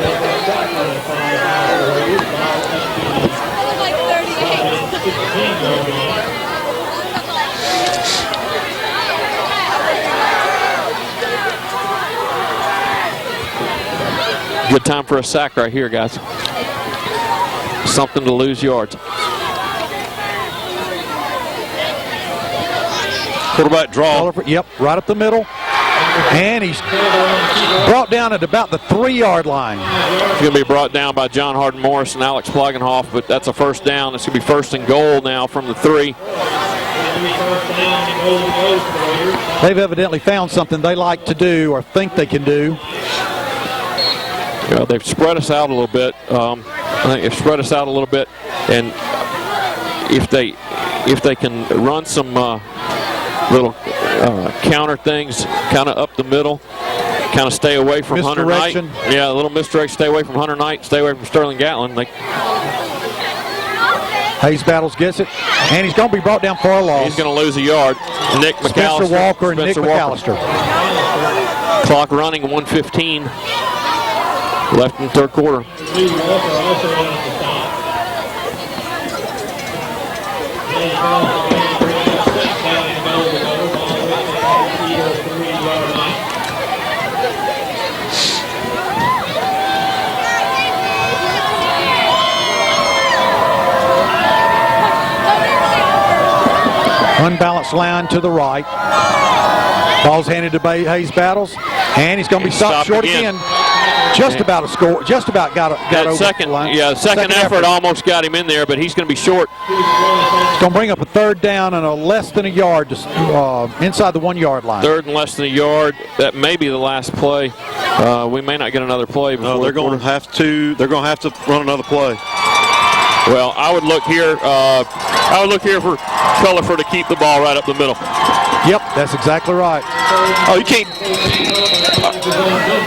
Good time for a sack right here, guys. Something to lose yards. Quarterback draw. Yep, right up the middle. And he's brought down at about the 3-yard line. It's going to be brought down by John Harden Morris and Alex Plagenhoff, but that's a first down. It's going to be 1st and goal now from the 3. They've evidently found something they like to do or think they can do. They've spread us out a little bit. I think they've spread us out a little bit, and if they can run some little counter things, kind of up the middle, kind of stay away from Hunter Knight. Yeah, a little misdirection. Stay away from Hunter Knight. Stay away from Sterling Gatlin. Hayes Battles gets it, and he's going to be brought down for a loss. He's going to lose a yard. Nick McAllister. Spencer Walker and Nick McAllister. Clock running, 1:15 left in the third quarter. Unbalanced line to the right. Ball's handed to Hayes Battles, and he's going to be stopped short again. Just about a score. Just about got over second, the line. Yeah, second effort almost got him in there, but he's going to be short. It's going to bring up a 3rd down and a less than a yard inside the 1-yard line. 3rd and less than a yard. That may be the last play. We may not get another play. No, they're going to have to. They're going to have to run another play. Well, I would look here. I would look here for Culliford to keep the ball right up the middle. Yep, that's exactly right. Oh, you can't.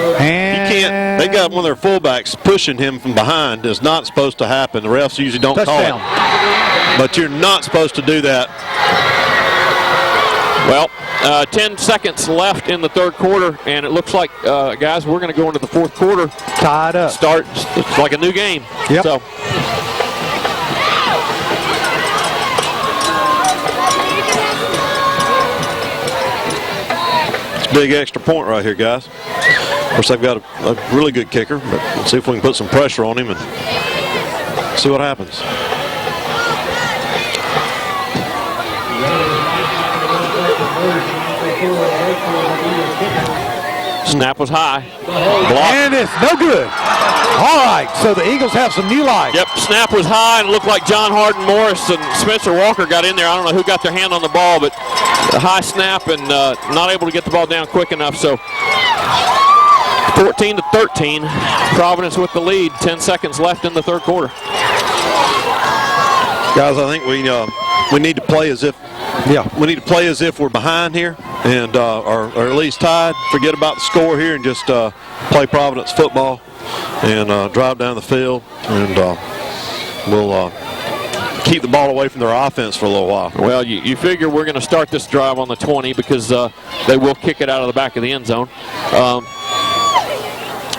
You can't. They got one of their fullbacks pushing him from behind. Is not supposed to happen. The refs usually don't call it. But you're not supposed to do that. Well, 10 seconds left in the third quarter, and it looks like, guys, we're going to go into the fourth quarter. Tied up. It's like a new game. Yep. So. Big extra point right here, guys. Of course, they've got a really good kicker, but let's see if we can put some pressure on him and see what happens. Snap was high. Blocked. And it's no good. All right, so the Eagles have some new life. Yep, snap was high, and it looked like John Harden Morris and Spencer Walker got in there. I don't know who got their hand on the ball, but a high snap and not able to get the ball down quick enough. So 14-13, Providence with the lead. 10 seconds left in the third quarter. Guys, I think we need to play as if we need to play as if we're behind here and or at least tied. Forget about the score here and just play Providence football and drive down the field, and we'll keep the ball away from their offense for a little while. Well, you figure we're going to start this drive on the 20 because they will kick it out of the back of the end zone.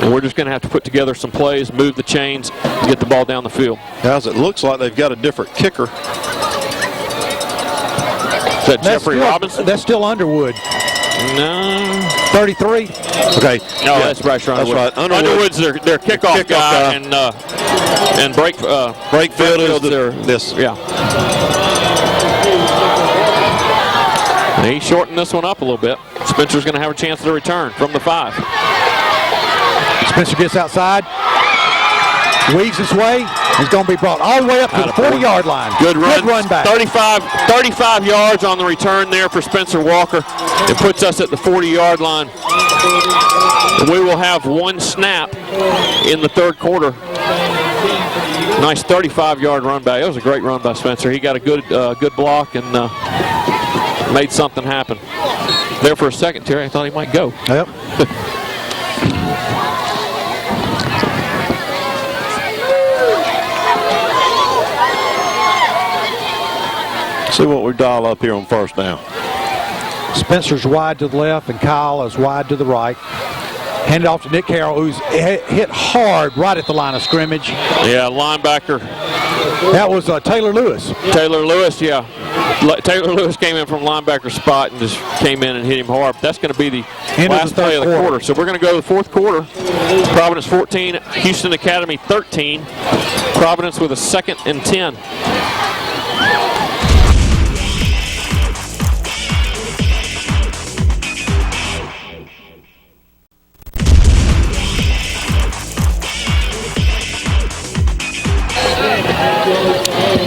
And we're just going to have to put together some plays, move the chains to get the ball down the field. Guys, it looks like they've got a different kicker. Is that Jeffrey Robinson? That's still Underwood. No. 33. Okay. No, that's Bryce Underwood. That's right. Underwood's their kickoff guy, and Breakfield is their this. Yeah. And he shortened this one up a little bit. Spencer's going to have a chance to return from the 5. Spencer gets outside, weaves his way. He's going to be brought all the way up to the 40-yard line. Good run back. 35 yards on the return there for Spencer Walker. It puts us at the 40-yard line. And we will have one snap in the third quarter. Nice 35-yard run back. It was a great run by Spencer. He got a good block and made something happen. There for a second, Terry, I thought he might go. Yep. See what we dial up here on first down. Spencer's wide to the left and Kyle is wide to the right. Hand it off to Nick Carroll, who's hit hard right at the line of scrimmage. Yeah, linebacker. That was Taylor Lewis. Taylor Lewis, yeah. Taylor Lewis came in from linebacker spot and just came in and hit him hard. That's going to be the last play of the quarter. So we're going to go to the fourth quarter. Providence 14, Houston Academy 13. Providence with a 2nd and 10.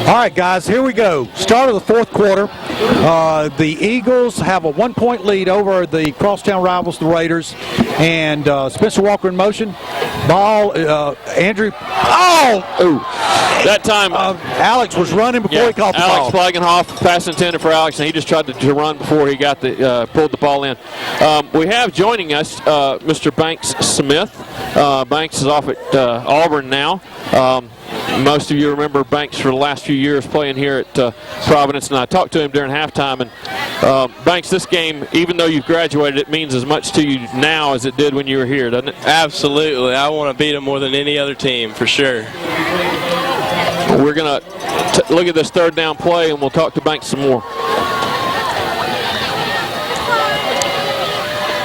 All right, guys, here we go. Start of the fourth quarter. The Eagles have a 1-point lead over the crosstown rivals, the Raiders. And Spencer Walker in motion. Ball, Andrew. That time, Alex was running before he caught the ball. Alex Flagenhoff, pass intended for Alex, and he just tried to run before he got pulled the ball in. We have joining us Mr. Banks Smith. Banks is off at Auburn now. Most of you remember Banks for the last few years playing here at Providence, and I talked to him during halftime. And Banks, this game, even though you've graduated, it means as much to you now as it did when you were here, doesn't it? Absolutely. I want to beat them more than any other team, for sure. We're going to look at this third down play, and we'll talk to Banks some more.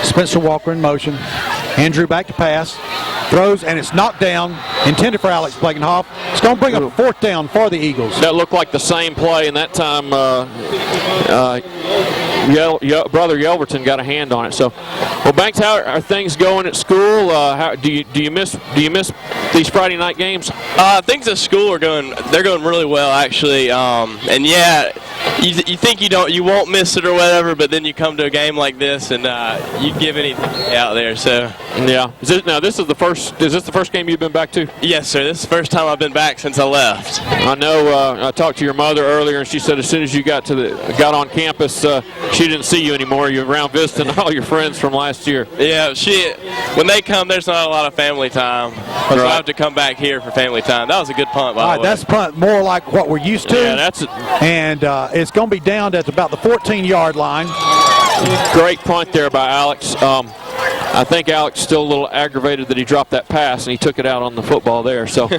Spencer Walker in motion. Andrew back to pass. Throws, and it's knocked down. Intended for Alex Flagenhoff. It's going to bring up a 4th down for the Eagles. That looked like the same play, and that time Brother Yelverton got a hand on it. So, well, Banks, how are things going at school? Do you miss these Friday night games? Things at school are going really well, actually. And yeah, you think you won't miss it or whatever, but then you come to a game like this and you give anything out there. So yeah. Is this the first game you've been back to? Yes, sir. This is the first time I've been back since I left. I know. I talked to your mother earlier, and she said as soon as you got on campus, she didn't see you anymore. You're around visiting all your friends from last year. Yeah, when they come, there's not a lot of family time. So I have to come back here for family time. That was a good punt, by the way. That's punt more like what we're used to. Yeah, that's it. And it's going to be down at about the 14-yard line. Great punt there by Alex. I think Alex still a little aggravated that he dropped that pass and he took it out on the football there. So,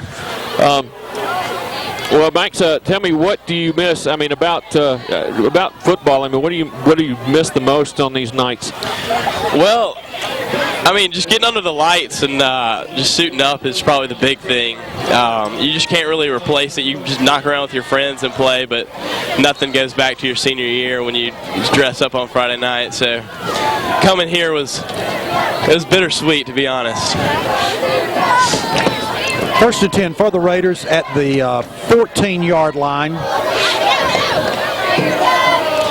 well, Banks, tell me, what do you miss? I mean, about football. I mean, what do you miss the most on these nights? Well, I mean, just getting under the lights and just suiting up is probably the big thing. You just can't really replace it. You can just knock around with your friends and play, but nothing goes back to your senior year when you dress up on Friday night. So coming here was bittersweet, to be honest. 1st and 10 for the Raiders at the 14-yard line.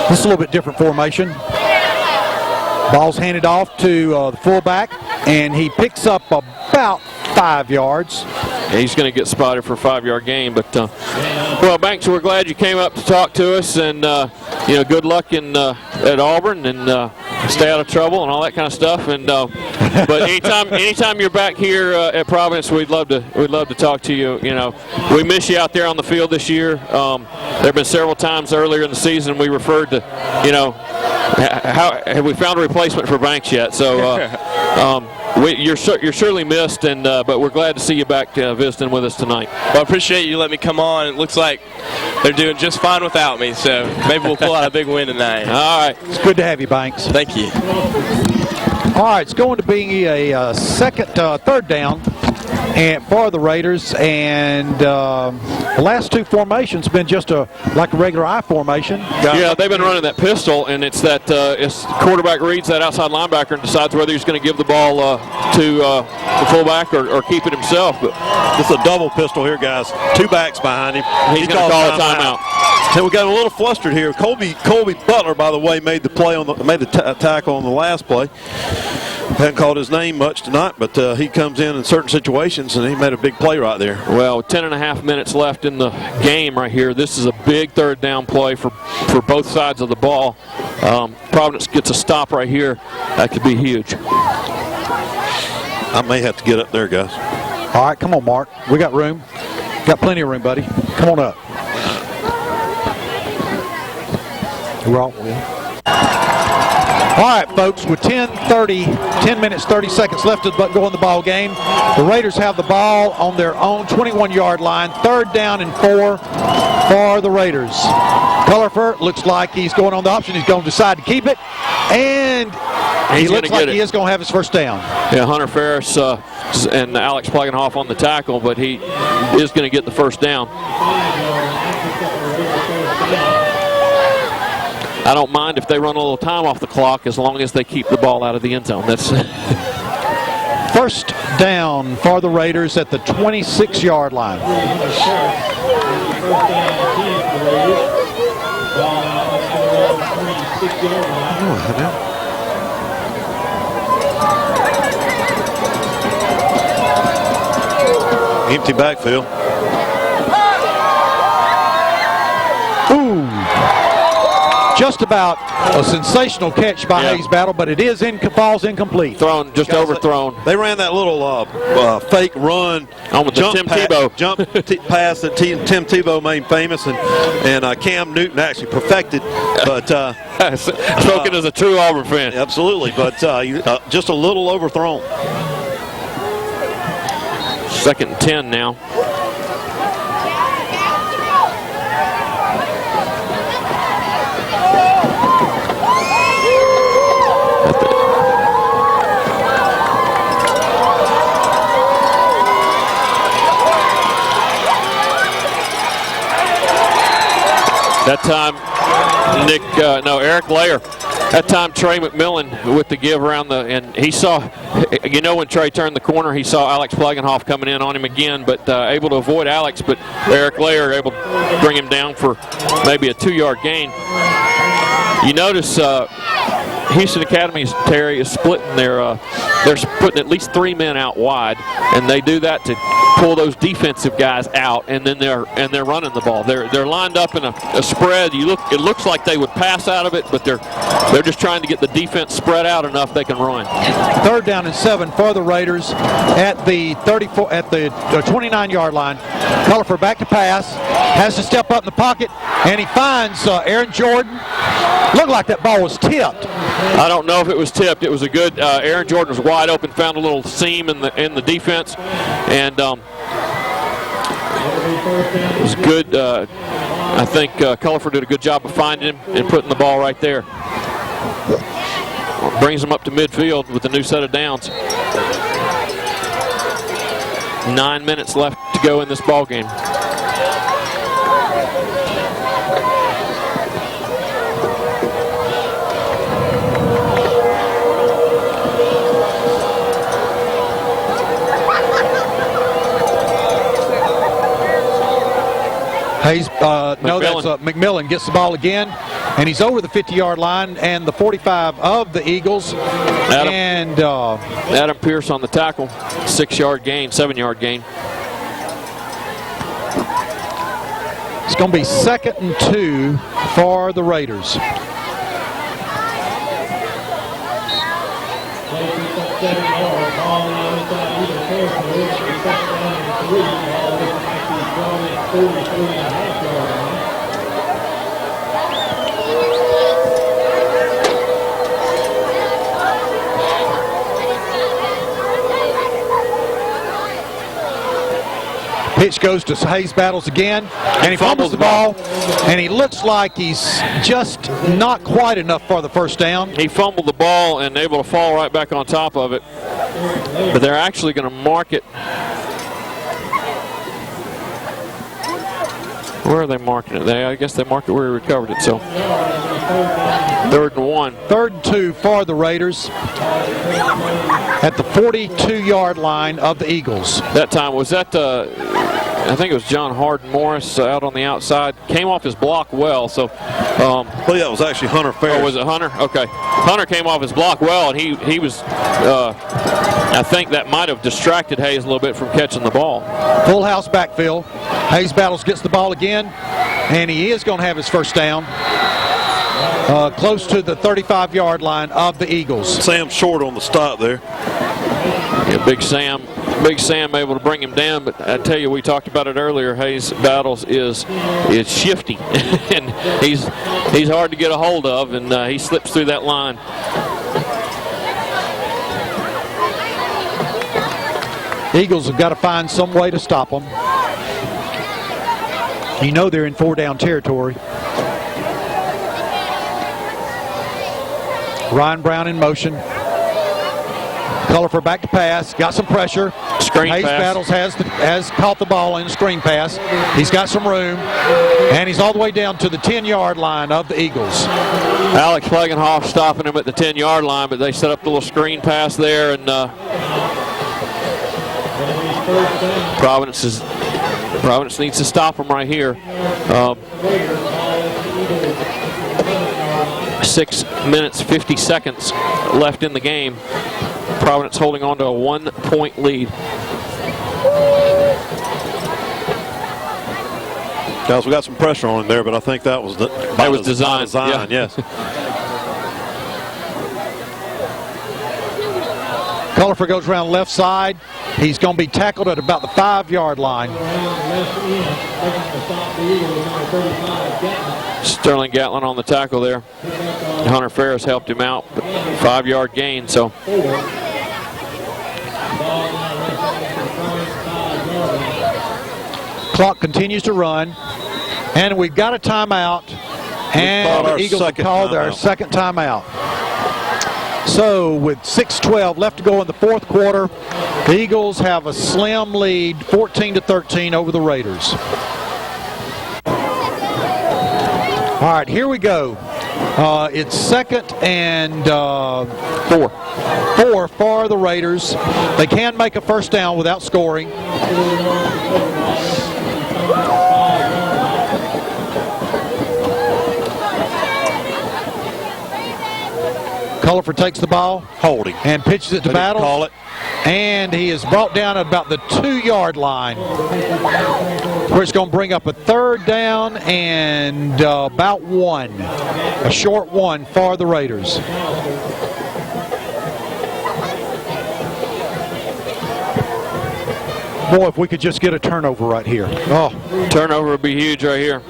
This is a little bit different formation. Ball's handed off to the fullback, and he picks up about 5 yards. Yeah, he's going to get spotted for a 5-yard gain. But well, Banks, we're glad you came up to talk to us, and good luck at Auburn, and stay out of trouble and all that kind of stuff. And but anytime you're back here at Providence, we'd love to talk to you. We miss you out there on the field this year. There have been several times earlier in the season we referred to, how have we found a replacement for Banks yet? So you're surely missed, and but we're glad to see you back visiting with us tonight. Well, I appreciate you letting me come on. It looks like they're doing just fine without me, so maybe we'll pull out a big win tonight. All right. It's good to have you, Banks. Thank you. All right, it's going to be a third down and for the Raiders, and the last two formations been just like a regular I formation. Yeah, they've been running that pistol, and it's that it's quarterback reads that outside linebacker and decides whether he's going to give the ball to the fullback or keep it himself. But this is a double pistol here, guys. Two backs behind him. He's going to call a timeout. And we got a little flustered here. Colby Butler, by the way, made the tackle on the last play. Hadn't called his name much tonight, but he comes in certain situations, and he made a big play right there. Well, 10.5 minutes left in the game right here. This is a big third down play for both sides of the ball. Providence gets a stop right here. That could be huge. I may have to get up there, guys. All right, come on, Mark. We got room. Got plenty of room, buddy. Come on up. All right, folks, with 10 minutes, 30 seconds left to go in the ball game, the Raiders have the ball on their own 21-yard line, third down and 4 for the Raiders. Cullifer looks like he's going on the option. He's going to decide to keep it, and he looks like he is going to have his first down. Yeah, Hunter Ferris and Alex Plagenhoff on the tackle, but he is going to get the first down. I don't mind if they run a little time off the clock as long as they keep the ball out of the end zone. That's first down for the Raiders at the 26-yard line. Empty backfield. Just about a sensational catch by Hayes Battle, but it is falls incomplete. Thrown, just overthrown. They ran that little fake run on with the Tim Tebow pass that Tim Tebow made famous, and Cam Newton actually perfected. But spoken as a true Auburn fan. Absolutely, but just a little overthrown. 2nd and 10 now. That time, Eric Lair. That time, Trey McMillan with the give around and he saw, when Trey turned the corner, he saw Alex Plagenhoff coming in on him again, but able to avoid Alex, but Eric Lair able to bring him down for maybe a 2-yard gain. You notice Houston Academy's Terry is splitting they're putting at least 3 men out wide, and they do that to pull those defensive guys out, and then they're running the ball. They're lined up in a spread. It looks like they would pass out of it, but they're just trying to get the defense spread out enough they can run. Third down and 7 for the Raiders at the 29-yard line. Cullifer back to pass, has to step up in the pocket, and he finds Aaron Jordan. Looked like that ball was tipped. I don't know if it was tipped. It was a good. Aaron Jordan was wide open, found a little seam in the defense, and it was good. I think Cullifer did a good job of finding him and putting the ball right there. Brings him up to midfield with a new set of downs. 9 minutes left to go in this ball game. Hayes, McMillan gets the ball again, and he's over the 50-yard line and the 45 of the Eagles. Adam Pierce on the tackle, 6-yard gain, 7-yard gain. It's going to be 2nd and 2 for the Raiders. Pitch goes to Hayes Battles again, and he fumbles the ball, and he looks like he's just not quite enough for the first down. He fumbled the ball and able to fall right back on top of it. But they're actually going to mark it. Where are they marking it? I guess they marked it where he recovered it. So 3rd and 1. 3rd and 2 for the Raiders at the 42-yard line of the Eagles. That time was that I think it was John Harden Morris out on the outside. Came off his block well. So well, yeah, it was actually Hunter Ferris. Oh, was it Hunter? Okay. Hunter came off his block well, and he was. I think that might have distracted Hayes a little bit from catching the ball. Full house backfield. Hayes Battles gets the ball again, and he is going to have his first down. Close to the 35-yard line of the Eagles. Sam short on the stop there. Yeah, Big Sam able to bring him down, but I tell you, we talked about it earlier. Hayes Battles is shifty, and he's hard to get a hold of, and he slips through that line. Eagles have got to find some way to stop them. You know they're in 4-down territory. Ryan Brown in motion. Colorford back to pass. Got some pressure. Screen Hayes pass. Battles has caught the ball in a screen pass. He's got some room. And he's all the way down to the 10-yard line of the Eagles. Alex Flagenhoff stopping him at the 10-yard line, but they set up the little screen pass there, and Providence needs to stop him right here. 6 minutes, 50 seconds left in the game. Providence holding on to a 1-point lead. Guys, we got some pressure on him there, but I think that was designed. Yeah. Yes. Colorford goes around left side. He's going to be tackled at about the 5-yard line. Sterling Gatlin on the tackle there. Hunter Ferris helped him out, but 5-yard gain. So clock continues to run, and we've got a timeout, and the Eagles have called our second timeout. So with 6:12 left to go in the fourth quarter, the Eagles have a slim lead, 14-13 over the Raiders. All right, here we go. It's 2nd and 4 for the Raiders. They can make a first down without scoring. Colorford takes the ball, holding, and pitches it to Battles. Call it. And he is brought down at about the 2-yard line, where it's going to bring up a 3rd down and about 1. A short 1 for the Raiders. Boy, if we could just get a turnover right here. Oh, turnover would be huge right here.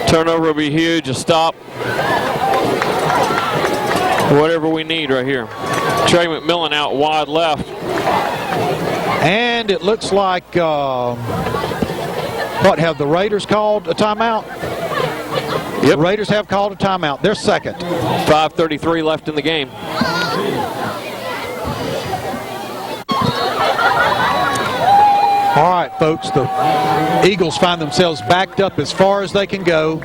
Turnover will be huge, a stop. Whatever we need right here. Trey McMillan out wide left. And it looks like, have the Raiders called a timeout? Yep. The Raiders have called a timeout. They're second. 5:33 left in the game. All right, folks, the Eagles find themselves backed up as far as they can go.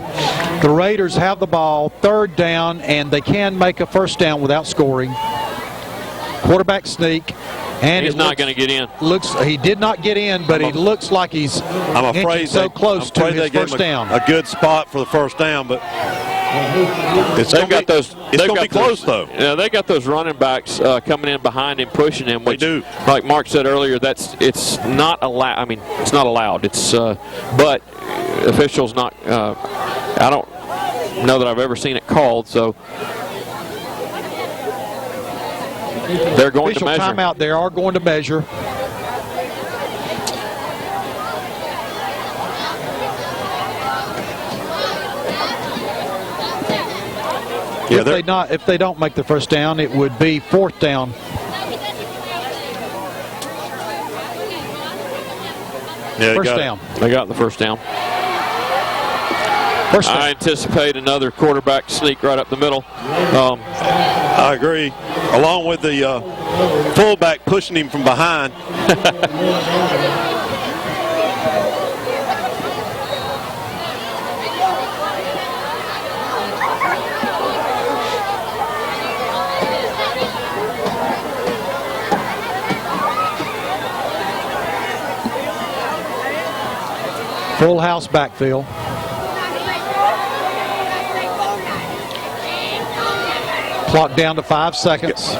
The Raiders have the ball, 3rd down, and they can make a first down without scoring. Quarterback sneak. And he's not going to get in. He did not get in, but he looks like he's so close to his first down. A good spot for the first down, but it's going to be close, though. Yeah, they got those running backs coming in behind him, pushing him. Which, they do. Like Mark said earlier, it's not allowed. I mean, it's not allowed. It's but officials not. I don't know that I've ever seen it called. So they're going to measure. Timeout. They are going to measure. Yeah, if they don't make the first down, it would be 4th down. Yeah, First down. They got the first down. First down. I anticipate another quarterback sneak right up the middle. I agree. Along with the fullback pushing him from behind. Full house backfield. Clock down to 5 seconds.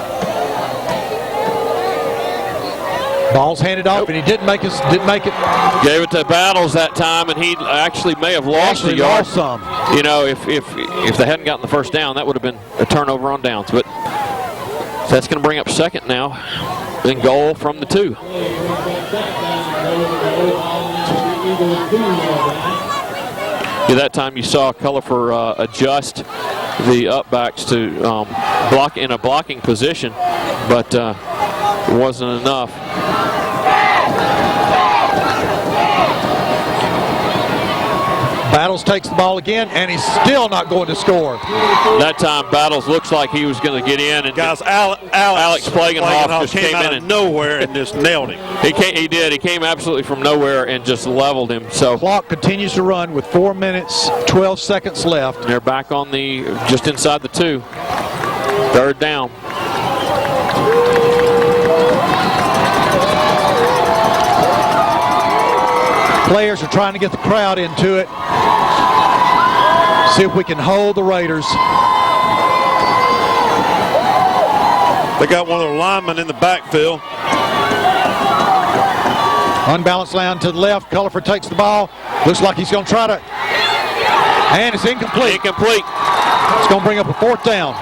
Ball's handed off, and he didn't make it. Gave it to Battles that time, and he actually may have lost a yard. Lost some. You know, if they hadn't gotten the first down, that would have been a turnover on downs. But that's going to bring up second now, and goal from the 2. Yeah, that time you saw Cullifer adjust the upbacks to block in a blocking position, but it wasn't enough. Battles takes the ball again, and he's still not going to score. That time, Battles looks like he was going to get in. And guys, Alex Plagenhoff just came out in of nowhere and just nailed him. He did. He came absolutely from nowhere and just leveled him. So clock continues to run with 4 minutes, 12 seconds left. They're back on the just inside the 2. Third down. Players are trying to get the crowd into it. See if we can hold the Raiders. They got one of their linemen in the backfield. Unbalanced line to the left. Cullifer takes the ball. Looks like he's going to try to. And it's incomplete. Incomplete. It's going to bring up a 4th down.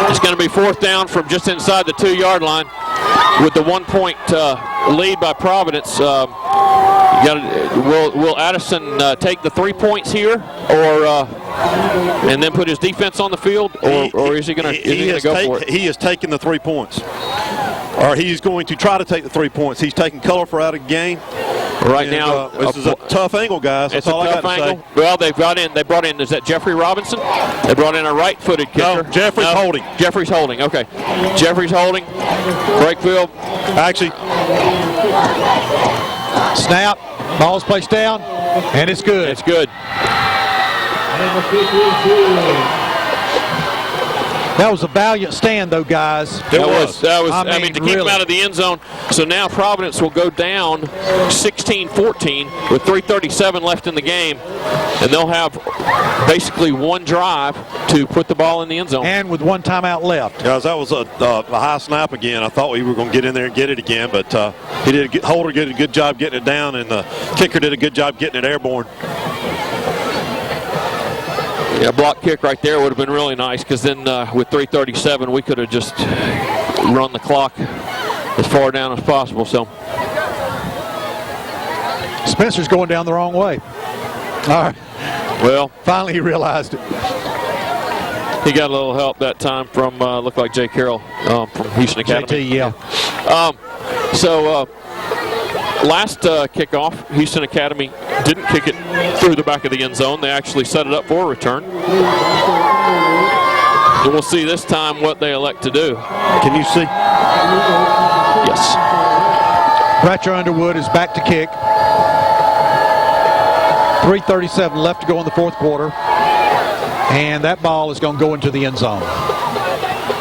It's going to be 4th down from just inside the 2-yard line with the 1-point lead by Providence. Will Addison take the 3 points here, or and then put his defense on the field, or is he going to go for it? He is taking the 3 points, or he's going to try to take the 3 points. He's taking Cullifer out of the game. Right now, this is a tough angle, guys. That's all I got to say. Well, they brought in. Is that Jeffrey Robinson? They brought in a right-footed kicker. No, Jeffrey's holding. Jeffrey's holding. Okay, Jeffrey's holding. Breakfield. Actually, snap. Ball's placed down, and it's good. It's good. That was a valiant stand, though, guys. That was. I mean, to keep really. him out of the end zone. So now Providence will go down 16-14 with 3:37 left in the game, and they'll have basically one drive to put the ball in the end zone. And with 1 timeout left. Guys, that was a high snap again. I thought we were going to get in there and get it again, but Holder did a good job getting it down, and the kicker did a good job getting it airborne. Yeah, block kick right there would have been really nice, because then with 3:37 we could have just run the clock as far down as possible. So Spencer's going down the wrong way. All right. Well, finally he realized it. He got a little help that time from looked like Jay Carroll from Houston Academy. JT, yeah. Last kickoff, Houston Academy didn't kick it through the back of the end zone. They actually set it up for a return. And we'll see this time what they elect to do. Can you see? Yes. Bratcher Underwood is back to kick. 3:37 left to go in the 4th quarter. And that ball is going to go into the end zone.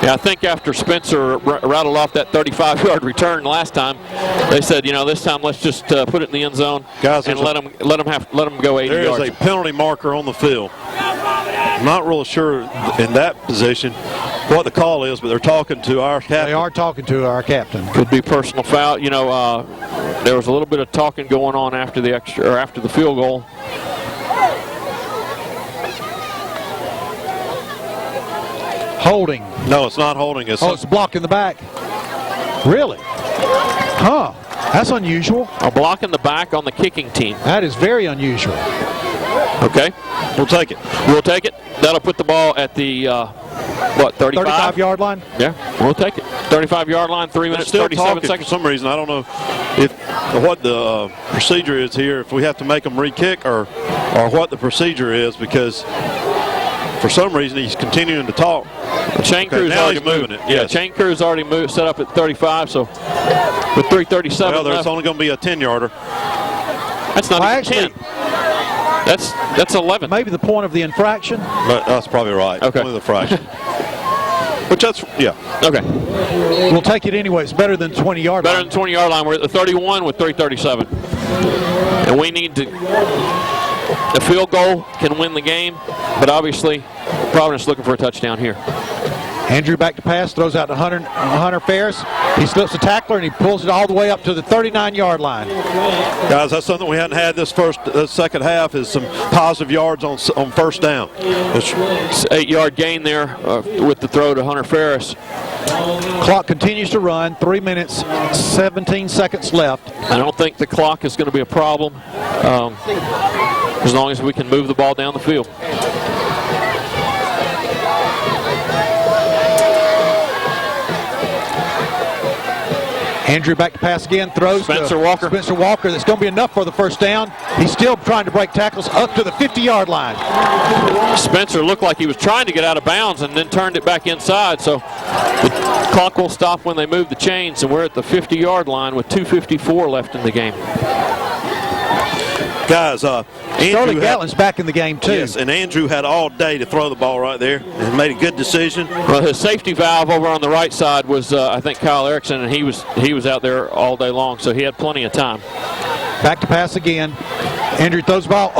Yeah, I think after Spencer rattled off that 35-yard return last time, they said, this time let's just put it in the end zone, guys, and let them go 80 yards. There is a penalty marker on the field. I'm not really sure in that position what the call is, but they're talking to our captain. They are talking to our captain. Could be personal foul. There was a little bit of talking going on after the field goal. Holding. No, it's not holding. It's a block in the back. Really? Huh. That's unusual. A block in the back on the kicking team. That is very unusual. Okay. We'll take it. We'll take it. That'll put the ball at the, 35? 35-yard line? Yeah, we'll take it. 35-yard line, 3 minutes, Still 37 talking seconds. for some reason. I don't know what the procedure is here, if we have to make them re-kick or what the procedure is, because for some reason he's continuing to talk. The chain crew's now already he's moving moved. it. Yeah, Yes. chain crew's already moved, set up at 35, so with 3:37 Well, there's left. only going to be a 10-yarder. That's not Well, even 10. That's 11. Maybe the point of the infraction. But that's probably right. Okay. Only the fraction. Which that's, yeah. Okay. We'll take it anyway. It's better than 20-yard line. Better than 20-yard line. We're at the 31 with 3:37. And we need to, a field goal can win the game, but obviously Providence looking for a touchdown here. Andrew back to pass, throws out to Hunter Ferris. He slips the tackler and he pulls it all the way up to the 39-yard line. Guys, that's something we hadn't had this second half, is some positive yards on first down. It's 8-yard gain there with the throw to Hunter Ferris. Clock continues to run. 3 minutes, 17 seconds left. I don't think the clock is going to be a problem as long as we can move the ball down the field. Andrew back to pass again, throws Spencer to Walker. Spencer Walker. That's going to be enough for the first down. He's still trying to break tackles up to the 50-yard line. Spencer looked like he was trying to get out of bounds and then turned it back inside. So the clock will stop when they move the chains, and we're at the 50-yard line with 2:54 left in the game. Guys, Sterling Gatlin's back in the game too. Yes, and Andrew had all day to throw the ball right there and made a good decision. Well, his safety valve over on the right side was, I think, Kyle Erickson, and he was out there all day long, so he had plenty of time. Back to pass again. Andrew throws the ball,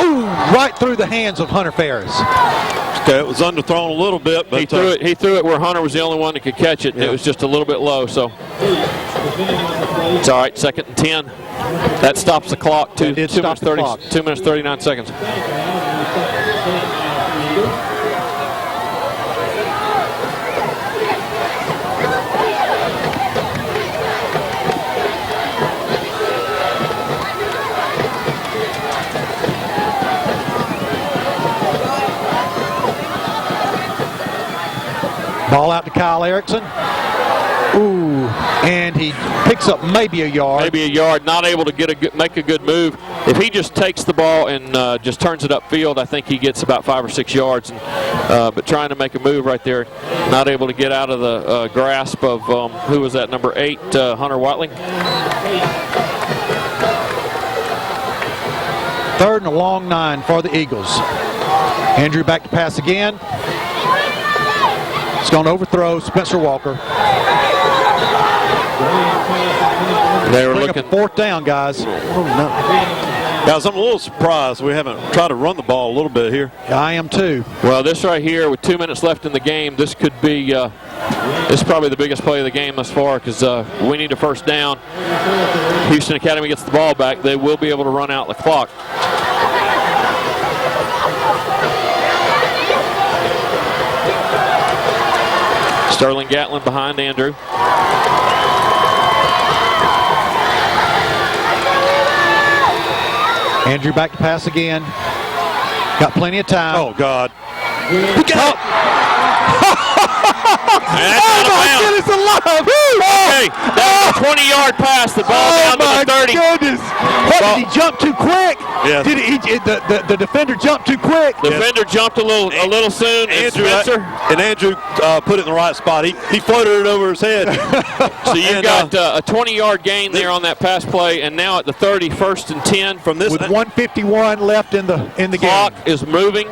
right through the hands of Hunter Ferris. Okay, it was underthrown a little bit, but He threw it where Hunter was the only one that could catch it. Yeah. It was just a little bit low, so it's all right. 2nd and 10. That stops the clock. 2 minutes 39 seconds. Ball out to Kyle Erickson. And he picks up maybe a yard. Maybe a yard, not able to make a good move. If he just takes the ball and just turns it upfield, I think he gets about 5 or 6 yards. But trying to make a move right there, not able to get out of the grasp of, who was that, number 8, Hunter Watling? 3rd and a long 9 for the Eagles. Andrew back to pass again. It's going to overthrow Spencer Walker. They were looking 4th down, guys. Guys, I'm a little surprised we haven't tried to run the ball a little bit here. I am too. Well, this right here with 2 minutes left in the game, this could be this is probably the biggest play of the game thus far, because we need a first down. Houston Academy gets the ball back. They will be able to run out the clock. Sterling Gatlin behind Andrew. Andrew back to pass again. Got plenty of time. Oh, God. Oh, my goodness alive! Okay, that was a 20-yard pass. The ball down to the 30. Goodness. What, did he jump too quick? Yes. Did the defender jump too quick? The defender jumped a little soon. Andrew put it in the right spot. He floated it over his head. So you've got a 20-yard gain there on that pass play, and now at the 30, 1st and 10. From this, with 1:51 left in the game. Clock is moving.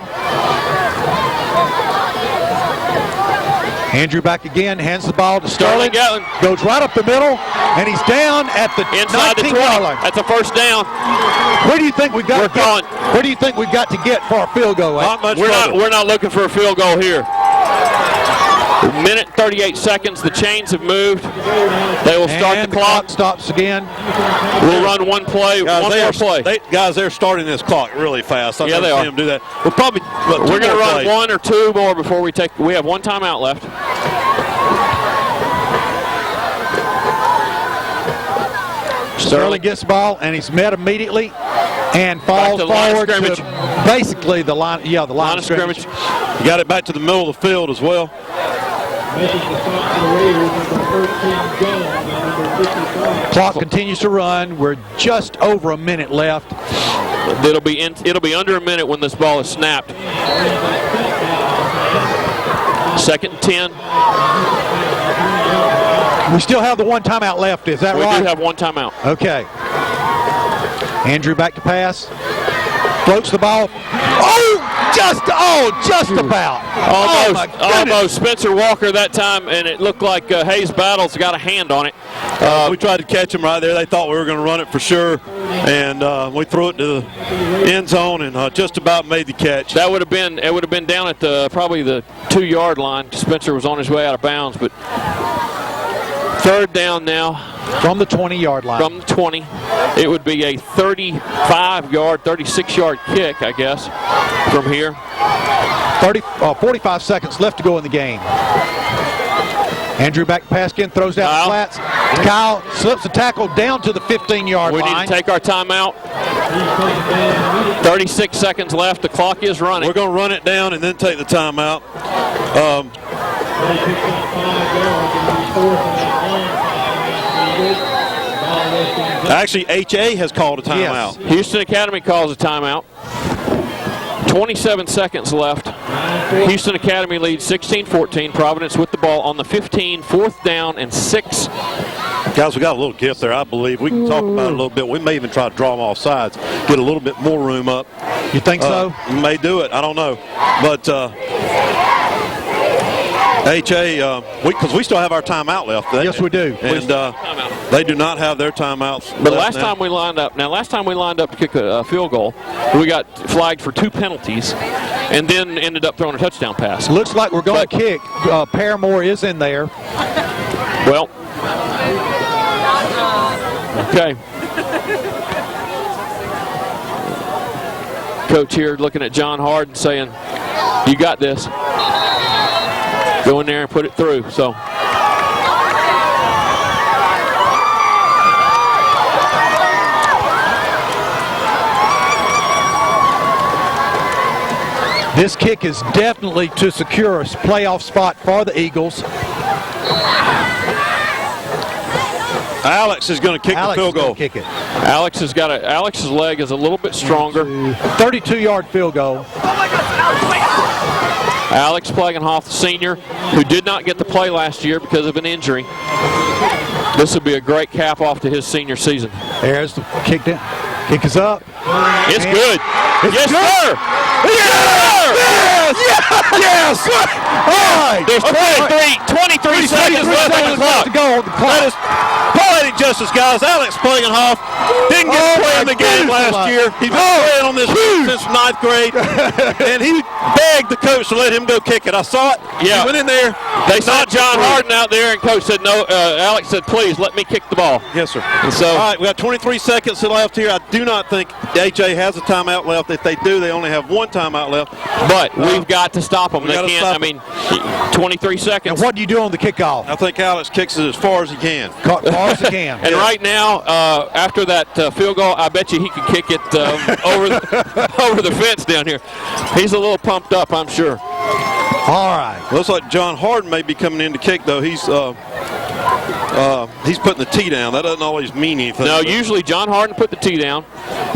Andrew back again, hands the ball to Sterling. Gatlin goes right up the middle, and he's down at the inside the 20. line. That's a first down. Where do you think we've got? Where do you think we've got to get for a field goal? Not much. We're not looking for a field goal here. Minute 38 seconds. The chains have moved. They will start the clock. Stops again. We'll run one play. One more play. Guys, they're starting this clock really fast. Yeah, they are. See them do that. We're probably. We're going to run 1 or 2 more before we take. We have 1 timeout left. Sterling gets the ball, and he's met immediately. And falls to the line of forward scrimmage. to basically the line, the line of scrimmage. You got it back to the middle of the field as well. Making the stop for the Raiders, number 13, Jones, and number 55. Clock continues to run. We're just over a minute left. It'll be under a minute when this ball is snapped. Second and 10. We still have the one timeout left. Is that right? We do have one timeout. Okay. Andrew back to pass. Floats the ball. Just about. Almost. Spencer Walker that time, and it looked like Hayes Battles got a hand on it. We tried to catch him right there. They thought we were going to run it for sure, and we threw it to the end zone and just about made the catch. It would have been down at probably the 2-yard line. Spencer was on his way out of bounds, but third down now. From the 20-yard line. From the 20. It would be a 35-yard, 36-yard kick, I guess, from here. 45 seconds left to go in the game. Andrew back to pass again, throws out the flats. Kyle slips the tackle down to the 15-yard line. We need to take our timeout. 36 seconds left. The clock is running. We're going to run it down and then take the timeout. Actually, HA has called a timeout. Yes. Houston Academy calls a timeout. 27 seconds left. Houston Academy leads 16-14. Providence with the ball on the 15, 4th down and 6. Guys, we got a little gift there, I believe. We can talk about it a little bit. We may even try to draw them off sides, get a little bit more room up. You think so? We may do it. I don't know. But HA, because we still have our timeout left. Yes, we do. And they do not have their timeouts. But last time we lined up to kick a field goal, we got flagged for 2 penalties and then ended up throwing a touchdown pass. Looks like we're going to kick. Paramore is in there. Well, okay. Coach here looking at John Harden saying, you got this. Go in there and put it through. So this kick is definitely to secure a playoff spot for the Eagles. Alex is going to kick the field goal. Kick it. Alex's leg is a little bit stronger. 32-yard field goal. Alex Plagenhoff, the senior, who did not get to play last year because of an injury. This would be a great cap off to his senior season. There's the kick down. Kick is up. It's good. Yes, sir. Yes! All right. There's 23 seconds left on the clock. To go on the clock. That is poetic justice, guys. Alex Plagenhoff didn't get to play in the game last year. He's been playing on this since 9th grade, and he begged the coach to let him go kick it. I saw it. Yeah. He went in there. They saw John Harden out there, and coach said, no, Alex said, please, let me kick the ball. Yes, sir. And so, all right, we got 23 seconds left here. I do not think HA has a timeout left. If they do, they only have one timeout left. But we've got to stop them. They gotta can't, stop I mean, 23 seconds. And what do you do on the kickoff? I think Alex kicks it as far as he can. As far as he can. And right now, after that field goal, I bet you he can kick it over the fence down here. He's a little pumped up, I'm sure. All right. Looks like John Harden may be coming in to kick, though. He's putting the tee down. That doesn't always mean anything. No, usually John Harden put the tee down.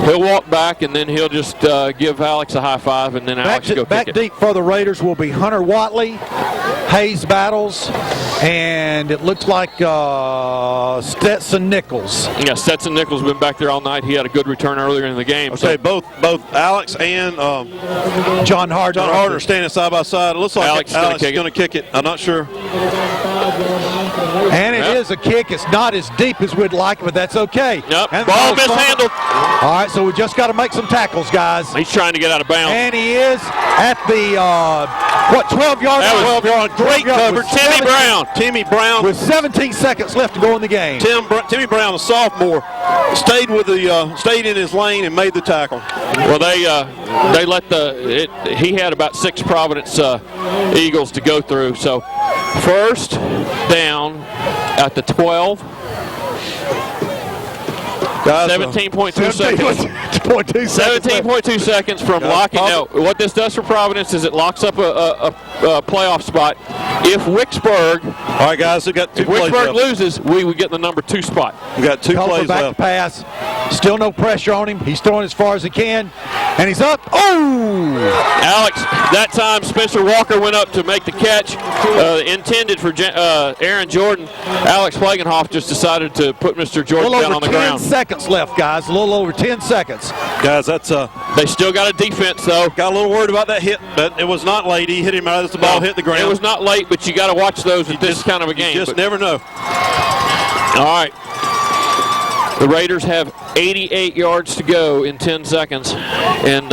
He'll walk back, and then he'll just give Alex a high five, and then Alex go kick it. Back deep for the Raiders will be Hunter Watley, Hayes Battles, and it looks like Stetson Nichols. Yeah, Stetson Nichols has been back there all night. He had a good return earlier in the game. Okay, both Alex and John Harden are standing side by side. It looks like Alex is going to kick it. I'm not sure. And it is a kick. It's not as deep as we'd like, but that's okay. Yep. And ball mishandled. All right, so we just got to make some tackles, guys. He's trying to get out of bounds. And he is at the, 12-yard line. 12-yard, great coverage. Timmy Brown. With 17 seconds left to go in the game. Timmy Brown, a sophomore, stayed in his lane and made the tackle. Well, they let he had about 6 Providence Eagles to go through. So first down at the 12. Guys, 17.2 seconds. 17.2 seconds from locking. Now, what this does for Providence is it locks up a playoff spot. If Wicksburg, all right, guys, we got 2 plays left. loses, we would get the number 2 spot. We got 2 plays back left. Pass. Still no pressure on him. He's throwing as far as he can, and he's up. Oh! Alex, that time Spencer Walker went up to make the catch intended for Aaron Jordan. Alex Plagenhoff just decided to put Mr. Jordan down on the ground. 10 seconds left, guys. A little over 10 seconds. Guys, that's they still got a defense, though. Got a little worried about that hit, but it was not late. He hit him as the ball hit the ground. It was not late, but you got to watch those at this kind of a game. You just never know. All right. The Raiders have 88 yards to go in 10 seconds, and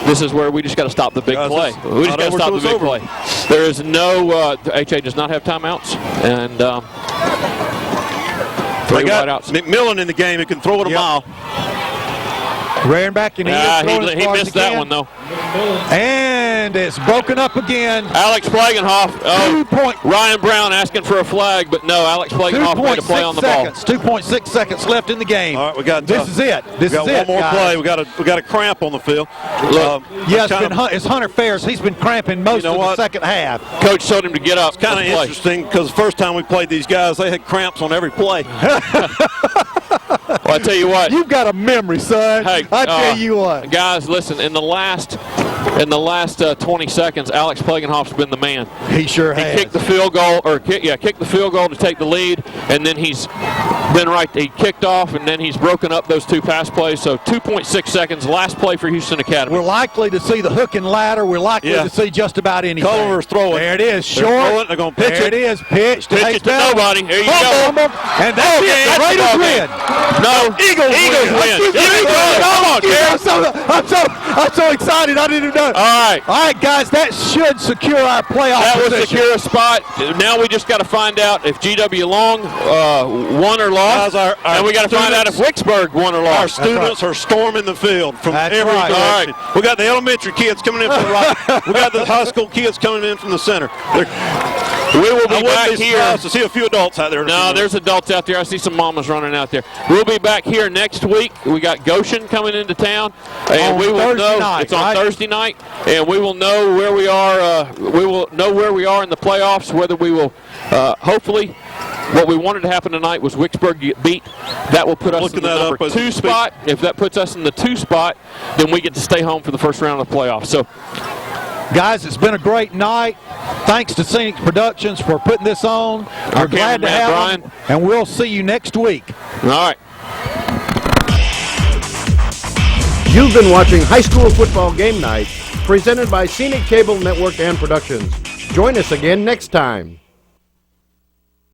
this is where we just got to stop the big play. We just got to stop the big play. There is no HA does not have timeouts, and 3 wideouts. McMillan in the game who can throw it a mile. Rearing back, and he missed that one, though. And it's broken up again. Alex Plagenhoff. Ryan Brown asking for a flag, but no, Alex Plagenhoff made a play on the ball. 2.6 seconds left in the game. All right, we got this is it. This is it. One more play. We got a cramp on the field. It's Hunter Ferris. He's been cramping most of the second half. Coach told him to get up. It's kind of interesting because the first time we played these guys, they had cramps on every play. Well, I tell you what. You've got a memory, son. Hey, I tell you what. Guys, listen, in the last 20 seconds, Alex Plagenhoff's been the man. He sure has. He kicked the field goal, kicked the field goal to take the lead, and then he kicked off, and then he's broken up those 2 pass plays. So 2.6 seconds, last play for Houston Academy. We're likely to see the hook and ladder. We're likely to see just about anything. Culver's throwing. There it is, short. They're going to pitch it. There it is, pitched. Pitch it to nobody. There you go. And that's it. The Raiders win. No, Eagles win. Come on, Gary. I'm so excited. I didn't know. All right, guys. That should secure our playoff position. That would secure a spot. Now we just got to find out if GW Long won or lost, and we got to find out if Wicksburg won or lost. Our students are storming the field from every direction. All right. We got the elementary kids coming in from the right. We got the high school kids coming in from the center. We will be back here to see a few adults out there. No, there's adults out there. I see some mamas running out there. We'll be back here next week. We got Goshen coming into town, and we will know it's on Thursday night, and we will know where we are. We will know where we are in the playoffs. Whether we will, hopefully, what we wanted to happen tonight was Wicksburg get beat. That will put us in the number 2 spot. If that puts us in the 2 spot, then we get to stay home for the first round of the playoffs. So. Guys, it's been a great night. Thanks to Scenic Productions for putting this on. We're glad to have them, and we'll see you next week. All right. You've been watching High School Football Game Night, presented by Scenic Cable Network and Productions. Join us again next time.